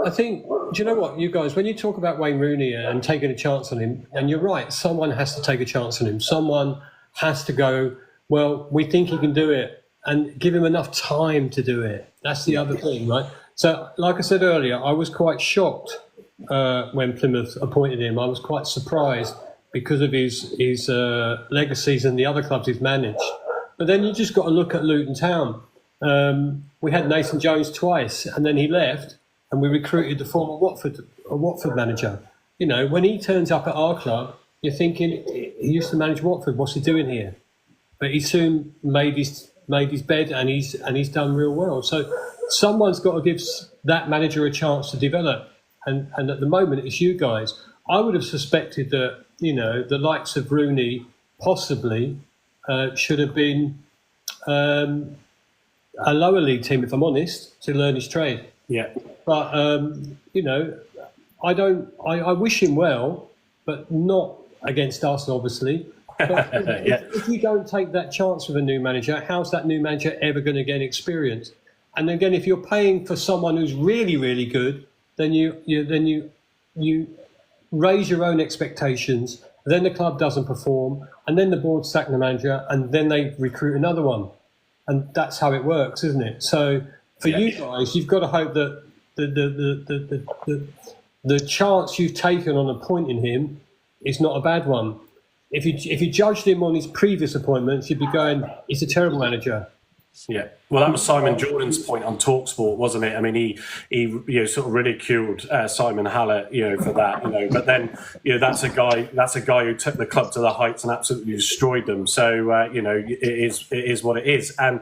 I think, do you know what, you guys, when you talk about Wayne Rooney and taking a chance on him, and you're right, someone has to take a chance on him. Someone has to go, well, we think he can do it, and give him enough time to do it. That's the other thing, right? So, like I said earlier, I was quite shocked when Plymouth appointed him. I was quite surprised because of his legacies and the other clubs he's managed. But then you just got to look at Luton Town. We had Nathan Jones twice, and then he left, and we recruited the former Watford manager. When he turns up at our club, you're thinking, he used to manage Watford. What's he doing here? But he soon made his bed, and he's done real well. So someone's got to give that manager a chance to develop. And at the moment, it's you guys. I would have suspected that, the likes of Rooney possibly should have been a lower league team, if I'm honest, to learn his trade. Yeah. But, I wish him well, but not against us, obviously. But if you don't take that chance with a new manager, how's that new manager ever going to get experience? And again, if you're paying for someone who's really, really good, then you raise your own expectations. Then the club doesn't perform, and then the board sack the manager, and then they recruit another one, and that's how it works, isn't it? So for you guys, you've got to hope that the chance you've taken on appointing him is not a bad one. If you judged him on his previous appointments, you'd be going, he's a terrible manager. Yeah, well, that was Simon Jordan's point on Talksport, wasn't it? I mean, he sort of ridiculed Simon Hallett, for that, But then, that's a guy who took the club to the heights and absolutely destroyed them. So, it is what it is, and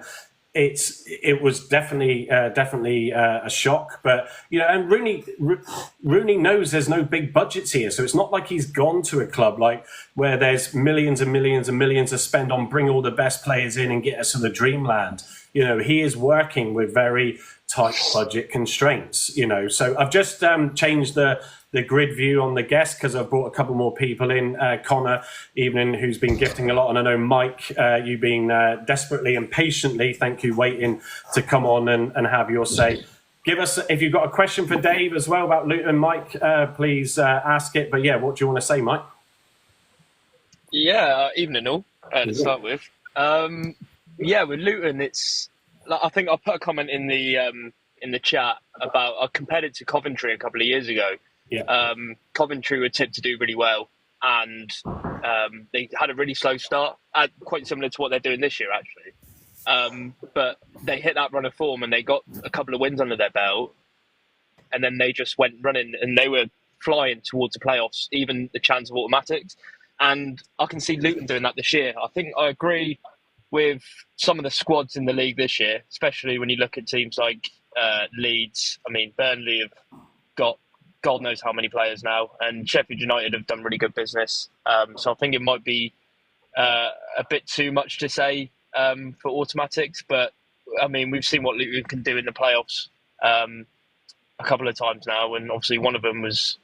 it was definitely a shock. But and Rooney knows there's no big budgets here, so it's not like he's gone to a club like where there's millions and millions and millions to spend on bring all the best players in and get us to the dreamland. He is working with very tight budget constraints. So I've just changed the grid view on the guests because I've brought a couple more people in. Connor, evening, who's been gifting a lot, and I know Mike, you've been desperately and patiently, thank you, waiting to come on and have your say. Give us, if you've got a question for Dave as well about Luton, Mike, please ask it. But yeah, what do you want to say, Mike? Yeah, evening all, to start with. With Luton, it's like, I think I put a comment in the chat about, I compared it to Coventry a couple of years ago. Yeah. Coventry were tipped to do really well, and they had a really slow start, quite similar to what they're doing this year, actually. But they hit that run of form and they got a couple of wins under their belt, and then they just went running and they were flying towards the playoffs, even the chance of automatics. And I can see Luton doing that this year. I think I agree with some of the squads in the league this year, especially when you look at teams like Leeds. I mean, Burnley have got God knows how many players now, and Sheffield United have done really good business. So I think it might be a bit too much to say for automatics, but I mean, we've seen what Luton can do in the playoffs a couple of times now, and obviously one of them was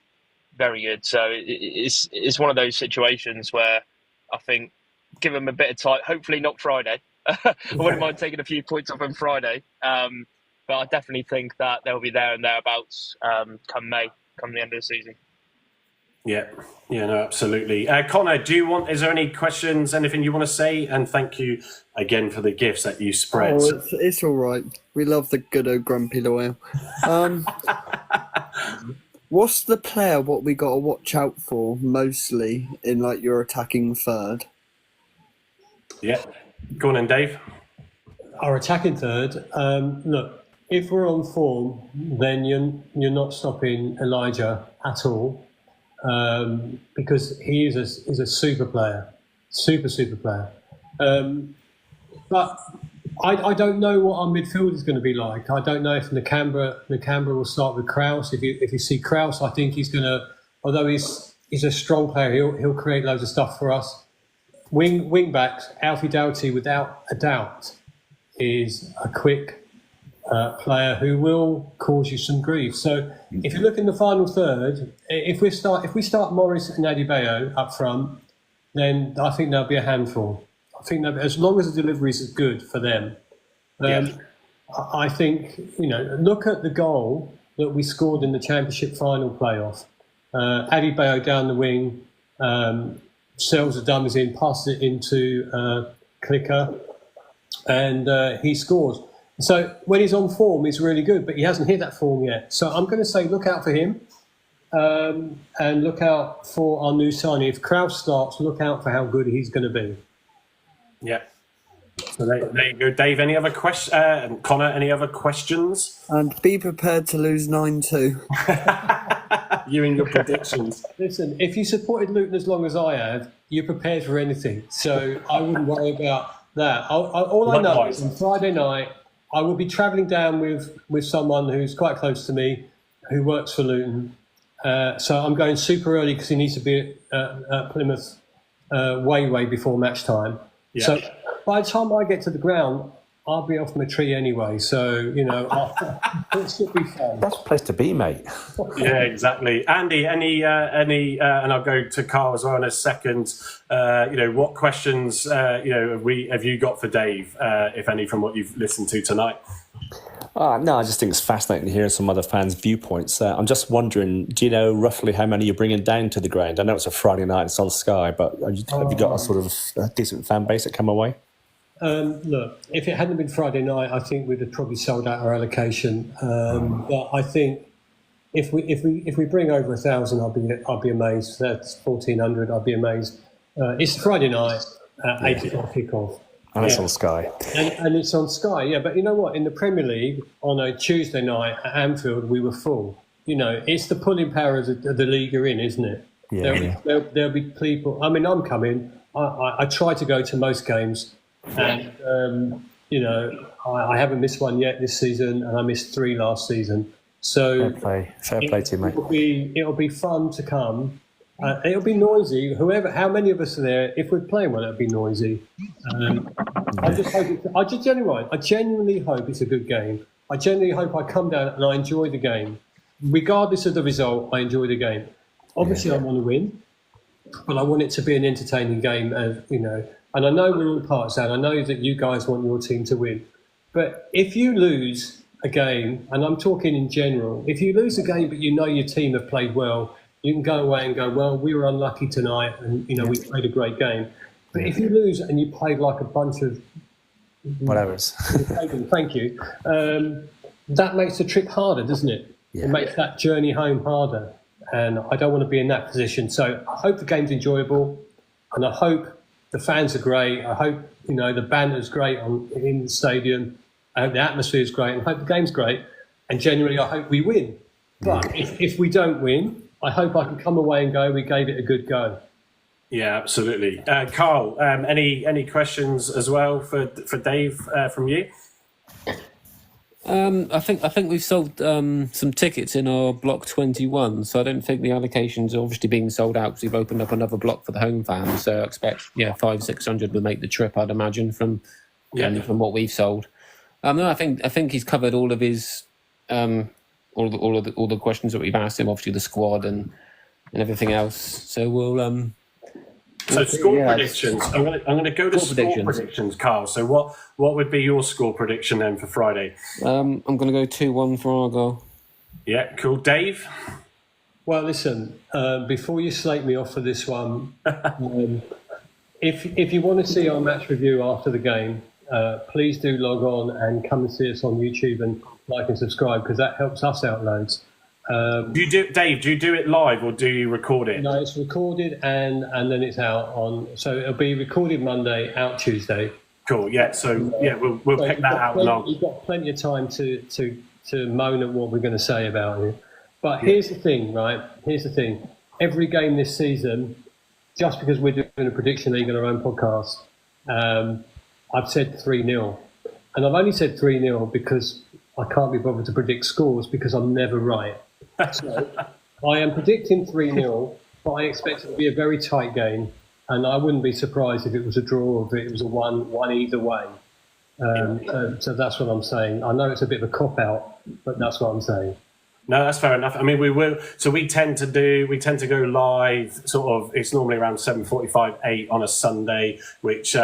very good. So it's one of those situations where I think give them a bit of time. Hopefully not Friday. I wouldn't mind taking a few points off on Friday, but I definitely think that they'll be there and thereabouts come May. Come the end of the season. Yeah, no, absolutely. Connor, is there any questions, anything you want to say? And thank you again for the gifts that you spread. Oh, it's all right. We love the good old grumpy loyal. What's the player what we got to watch out for mostly in like your attacking third? Yeah, go on then, Dave. Our attacking third, look, if we're on form, then you're not stopping Elijah at all, because he is a super player, super player. But I don't know what our midfield is going to be like. I don't know if Nakamba will start with Kraus. If you see Kraus, I think he's going to, although he's a strong player, he'll create loads of stuff for us. Wing backs, Alfie Doughty, without a doubt, is a quick player who will cause you some grief. So if you look in the final third, if we start Morris and Adebayo up front, then I think there'll be a handful. I think that as long as the delivery is good for them, I think look at the goal that we scored in the Championship final playoff. Adebayo down the wing, sells the dummies in, passes it into Clicker, and he scores. So when he's on form, he's really good, but he hasn't hit that form yet. So I'm going to say look out for him, and look out for our new signing. If Kraus starts, look out for how good he's going to be. Yeah. So there you go, Dave. Any other questions? Connor, any other questions? And be prepared to lose 9-2. You and your predictions. Listen, if you supported Luton as long as I have, you're prepared for anything. So I wouldn't worry about that. All I know is on Friday night, I will be travelling down with someone who's quite close to me, who works for Luton. So I'm going super early because he needs to be at Plymouth way before match time. Yeah. So by the time I get to the ground, I'll be off my tree anyway. So, it should be fun. That's a place to be, mate. Yeah, exactly. Andy, any, and I'll go to Carl as well in a second. What questions, have you got for Dave, if any, from what you've listened to tonight? No, I just think it's fascinating to hear some other fans' viewpoints. I'm just wondering, do you know roughly how many you're bringing down to the ground? I know it's a Friday night, it's on Sky, but have you got a sort of a decent fan base that come away? Look, if it hadn't been Friday night, I think we'd have probably sold out our allocation. But I think if we bring over 1,000, I'll be amazed. That's 1,400. I'll be amazed. It's Friday night at 8 o'clock kickoff. And it's on Sky. And it's on Sky, yeah. But you know what? In the Premier League, on a Tuesday night at Anfield, we were full. You know, it's the pulling power of the league you're in, isn't it? Yeah. There'll be people. I mean, I'm coming. I try to go to most games, and you know, I haven't missed one yet this season, and I missed 3 last season. So fair play to you, mate. It'll be fun to come. It'll be noisy. How many of us are there? If we're playing well, it'll be noisy. I just hope. I genuinely hope it's a good game. I genuinely hope I come down and I enjoy the game, regardless of the result. I enjoy the game. Obviously, I want to win, but I want it to be an entertaining game. You know, and I know we're all partisan. I know that you guys want your team to win, but if you lose a game, and I'm talking in general, if you lose a game but you know your team have played well, you can go away and go, well, we were unlucky tonight, and you know we played a great game. But if you lose and you played like a bunch of whatever's, thank you, that makes the trip harder, doesn't it? Yeah. It makes that journey home harder, and I don't want to be in that position. So I hope the game's enjoyable, and I hope the fans are great. I hope the banter's great in the stadium. I hope the atmosphere's great, and I hope the game's great. And generally, I hope we win. But if we don't win, I hope I can come away and go, we gave it a good go. Yeah, absolutely. Carl, any questions as well for Dave from you? I think we've sold some tickets in our block 21, so I don't think the allocations are obviously being sold out because we've opened up another block for the home fans. So I expect 500-600 will make the trip, I'd imagine, from what we've sold. No, I think he's covered all of his all the questions that we've asked him. Obviously, the squad and everything else. So we'll. So score predictions. I'm going to go to score predictions, Carl. So what would be your score prediction then for Friday? I'm going to go 2-1 for Argyle. Yeah, cool. Dave? Well, listen, before you slate me off for this one, if you want to see our match review after the game, please do log on and come and see us on YouTube and like and subscribe, because that helps us out loads. Dave, do you do it live or do you record it? No, it's recorded and then it's out on. So it'll be recorded Monday, out Tuesday. Cool. Yeah. So we'll pick that out. You've got plenty of time to moan at what we're going to say about it. But here's the thing, right? Here's the thing. Every game this season, just because we're doing a prediction league on our own podcast, I've said 3-0, and I've only said 3-0 because I can't be bothered to predict scores because I'm never right. So I am predicting 3-0, but I expect it to be a very tight game, and I wouldn't be surprised if it was a draw or if it was a one either way. So that's what I'm saying. I know it's a bit of a cop-out, but that's what I'm saying. No, that's fair enough. I mean, we will. So we tend to go live. Sort of, it's normally around 7:45, 8 on a Sunday, which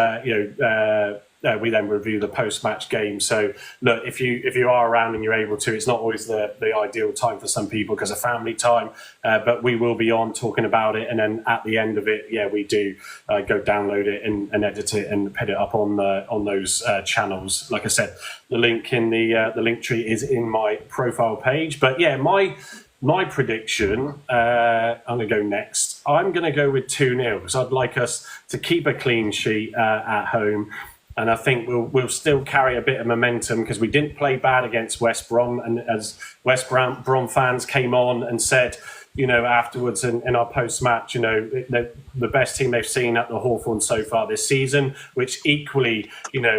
we then review the post-match game. So look, if you are around and you're able to, it's not always the ideal time for some people because of family time, but we will be on talking about it. And then at the end of it, we do go download it and edit it and put it up on those channels. Like I said, the link in the link tree is in my profile page. But my prediction, I'm going to go next. I'm going to go with 2-0 because I'd like us to keep a clean sheet at home. And I think we'll still carry a bit of momentum because we didn't play bad against West Brom. And as West Brom fans came on and said, afterwards in our post-match, the best team they've seen at the Hawthorn so far this season, which equally,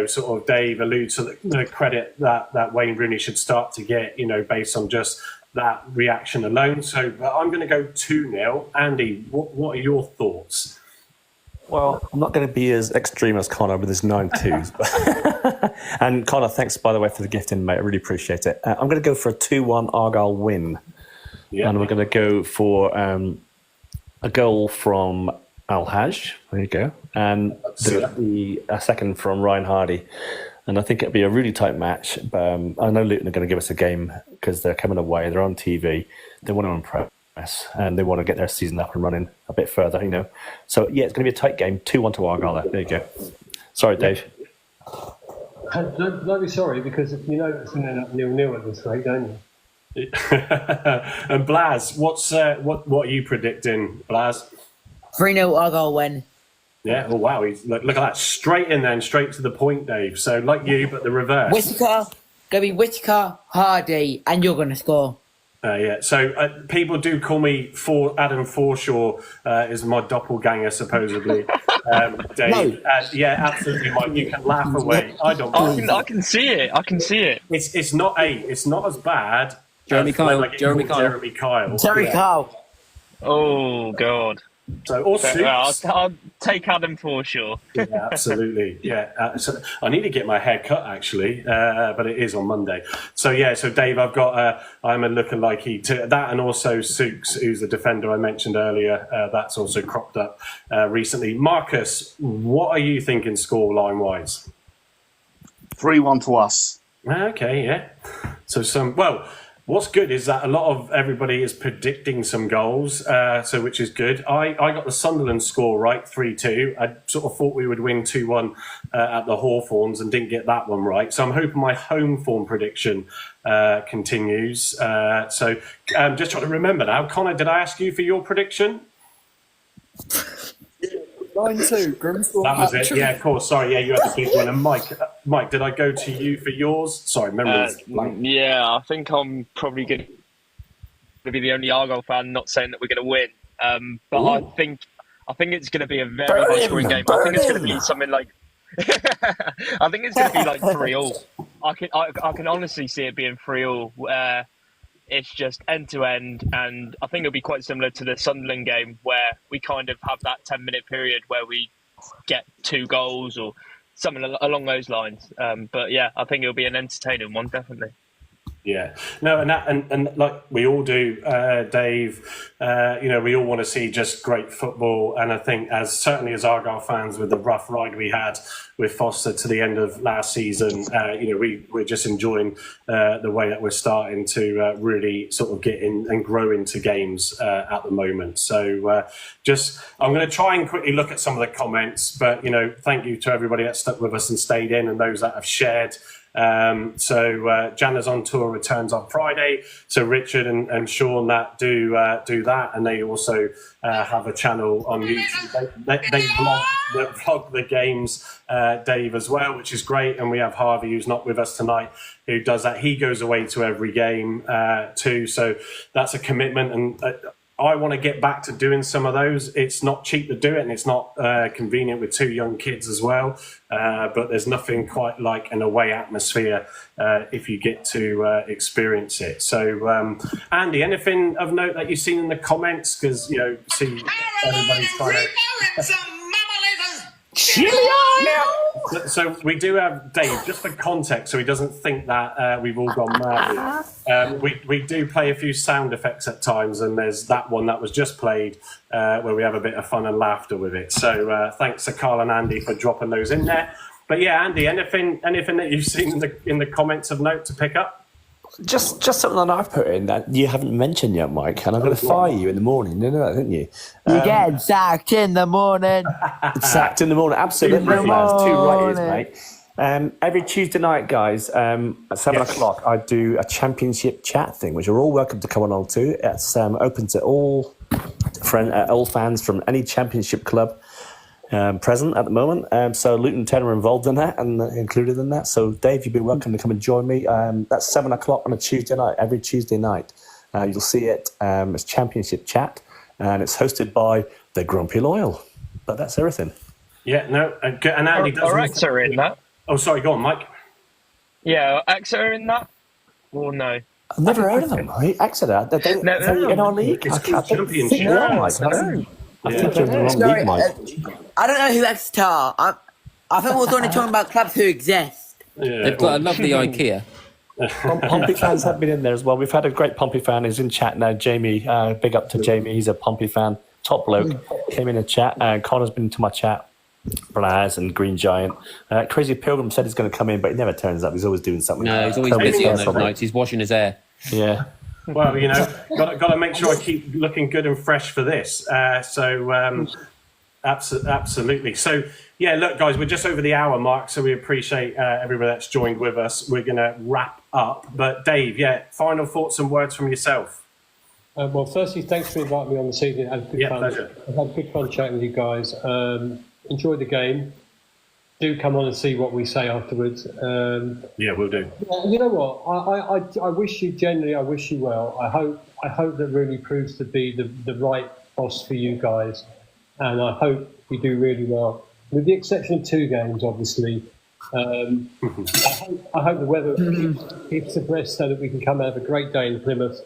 sort of Dave alludes to the credit that Wayne Rooney should start to get, based on just that reaction alone. So I'm going to go 2-0. Andy, what are your thoughts? Well, I'm not going to be as extreme as Connor with his 9-2s. And Connor, thanks, by the way, for the gifting, mate. I really appreciate it. I'm going to go for a 2-1 Argyle win. Yeah. And we're going to go for a goal from Al-Haj. There you go. And a second from Ryan Hardy. And I think it'll be a really tight match. But I know Luton are going to give us a game because they're coming away. They're on TV. They want to impress. And they want to get their season up and running a bit further, So, it's going to be a tight game. 2-1 to Argyle. There you go. Sorry, Dave. Don't be sorry, because it's going to end up 0-0 at this rate, don't you? And Blaz, what are you predicting, Blaz? 3-0 Argyle win. Yeah. Oh wow. Look at that. Straight in there and straight to the point, Dave. So like you, but the reverse. Whittaker, gonna be Whittaker, Hardy, and you're gonna score. Yeah. So people do call me Adam Forshaw is my doppelganger supposedly. Dave. No. Yeah, absolutely, Mike. You can laugh away. I don't. I can see it. I can see it. It's not as bad. Jeremy Kyle. Like Jeremy Kyle. Jeremy Kyle. Terry Yeah. Kyle. Oh God. So or Suits. I'll take Adam for sure. Yeah, absolutely. Yeah. So I need to get my hair cut actually, but it is on Monday. So yeah. So Dave, I've got I'm a lookalike to that, and also Sukes, who's the defender I mentioned earlier. That's also cropped up recently. Marcus, what are you thinking scoreline wise? 3-1 to us. Okay. Yeah. So what's good is that a lot of everybody is predicting some goals, so which is good. I got the Sunderland score right, 3-2. I sort of thought we would win 2-1 at the Hawthorns and didn't get that one right. So I'm hoping my home form prediction continues. So just trying to remember now. Connor, did I ask you for your prediction? 9-2, Grimshaw. That was it. Yeah, of course. Sorry. Yeah, you had the big one. And Mike, did I go to you for yours? Sorry, memory. Yeah, I think I'm probably going to be the only Argyle fan not saying that we're going to win. But I think it's going to be a very high scoring game. I think it's going to be something like. I think it's going to be like 3-3. I can honestly see it being 3-3, where it's just end to end, and I think it'll be quite similar to the Sunderland game, where we kind of have that 10-minute period where we get 2 goals or something along those lines. But yeah, I think it'll be an entertaining one, definitely. Yeah, no, and like we all do, Dave. We all want to see just great football, and I think certainly as Argyle fans, with the rough ride we had with Foster to the end of last season, we're just enjoying the way that we're starting to really sort of get in and grow into games at the moment. So I'm going to try and quickly look at some of the comments, but thank you to everybody that stuck with us and stayed in, and those that have shared. Jana's on tour returns on Friday. So Richard and Sean that do that, and they also have a channel on YouTube. They vlog the games, Dave, as well, which is great. And we have Harvey, who's not with us tonight, who does that. He goes away to every game too. So that's a commitment, and I want to get back to doing some of those. It's not cheap to do it, and it's not convenient with 2 young kids as well. But there's nothing quite like an away atmosphere if you get to experience it. So, Andy, anything of note that you've seen in the comments? Because, see, everybody's trying to... So we do have Dave, just for context, so he doesn't think that we've all gone mad. We do play a few sound effects at times, and there's that one that was just played where we have a bit of fun and laughter with it. So thanks to Carl and Andy for dropping those in there. But yeah, Andy, anything that you've seen in the comments of note to pick up? Just something that I've put in that you haven't mentioned yet, Mike, and I'm going to fire you in the morning. You know that, didn't you? You get sacked in the morning. Sacked in the morning, absolutely. Lads, 2 right ears, mate. Every Tuesday night, guys, at 7 o'clock, I do a championship chat thing, which you're all welcome to come along to. It's open to all fans from any championship club present at the moment. So Luton Town are involved in that and included in that. So Dave, you've been welcome to come and join me. That's 7 o'clock on a Tuesday night, every Tuesday night. You'll see it. It's Championship Chat, and it's hosted by the Grumpy Loyal. But that's everything. Yeah, no, and Andy does. Are Exeter in that? Oh, sorry, go on, Mike. Yeah, Exeter in that? Or no? I've never heard of them, right? Exeter, they're in our league. It's called Championship. I think you're in the wrong league, Mike. I don't know who Exeter are. I think we're only talking about clubs who exist. Yeah, they've got a lovely IKEA. Pompey fans have been in there as well. We've had a great Pompey fan who's in chat now, Jamie. Big up to Jamie. He's a Pompey fan, top bloke. Came in a chat. Connor's been to my chat. Blaz and Green Giant. Crazy Pilgrim said he's going to come in, but he never turns up. He's always doing something. No, he's always busy on those nights. He's washing his hair. Yeah. Well, got to make sure I keep looking good and fresh for this. Absolutely. So, yeah, look, guys, we're just over the hour mark, so we appreciate everybody that's joined with us. We're going to wrap up. But, Dave, final thoughts and words from yourself. Well, firstly, thanks for inviting me on this evening. I had good fun. Pleasure. I've had good fun chatting with you guys. enjoy the game. Do come on and see what we say afterwards. Yeah, we'll do. You know what? I wish you genuinely. I wish you well. I hope that Rooney proves to be the right boss for you guys, and I hope you do really well. With the exception of 2 games, obviously. I hope the weather keeps abreast so that we can come and have a great day in Plymouth,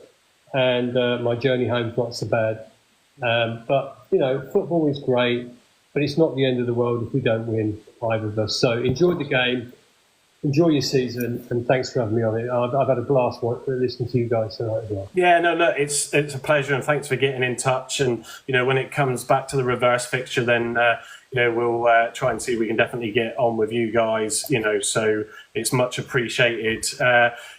and my journey home's not so bad. But you know, football is great, but it's not the end of the world if we don't win, either of us. So enjoy the game, enjoy your season, and thanks for having me on it. I've had a blast listening to you guys tonight as well. Yeah, no, look, it's a pleasure, and thanks for getting in touch. And you know, when it comes back to the reverse fixture, then you know, we'll try and see if we can definitely get on with you guys. You know, so it's much appreciated.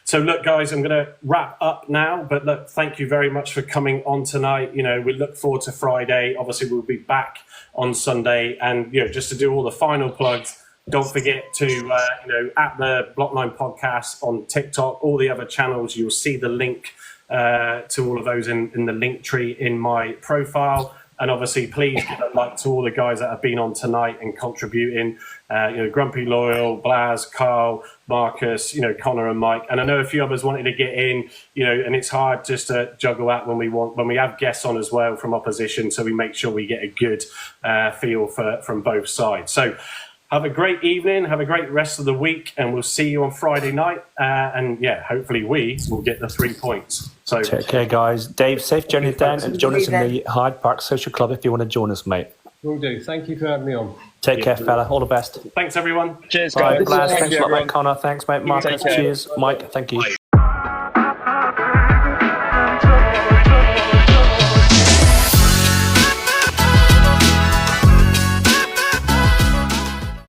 So look, guys, I'm going to wrap up now. But look, thank you very much for coming on tonight. You know, we look forward to Friday. Obviously, we'll be back on Sunday, and you know, just to do all the final plugs. Don't forget to, you know, at the Block 9 podcast on TikTok, all the other channels, you'll see the link to all of those in the link tree in my profile. And obviously, please give a like to all the guys that have been on tonight and contributing. You know, Grumpy Loyal, Blaz, Carl, Marcus, you know, Connor and Mike. And I know a few others wanted to get in, you know, and it's hard just to juggle that when we have guests on as well from opposition. So we make sure we get a good feel from both sides. So have a great evening, have a great rest of the week, and we'll see you on Friday night. And yeah, hopefully we will get the 3 points. So Take care, guys. Dave, safe journey down, and join us in the Hyde Park Social Club if you want to join us, mate. Will do. Thank you for having me on. Take care, fella. All the best. thanks, everyone. Cheers, Bye, guys. Blaz. Thanks a lot, everyone. mate. Connor, thanks, mate. Marcus, care. cheers. Mike, thank you.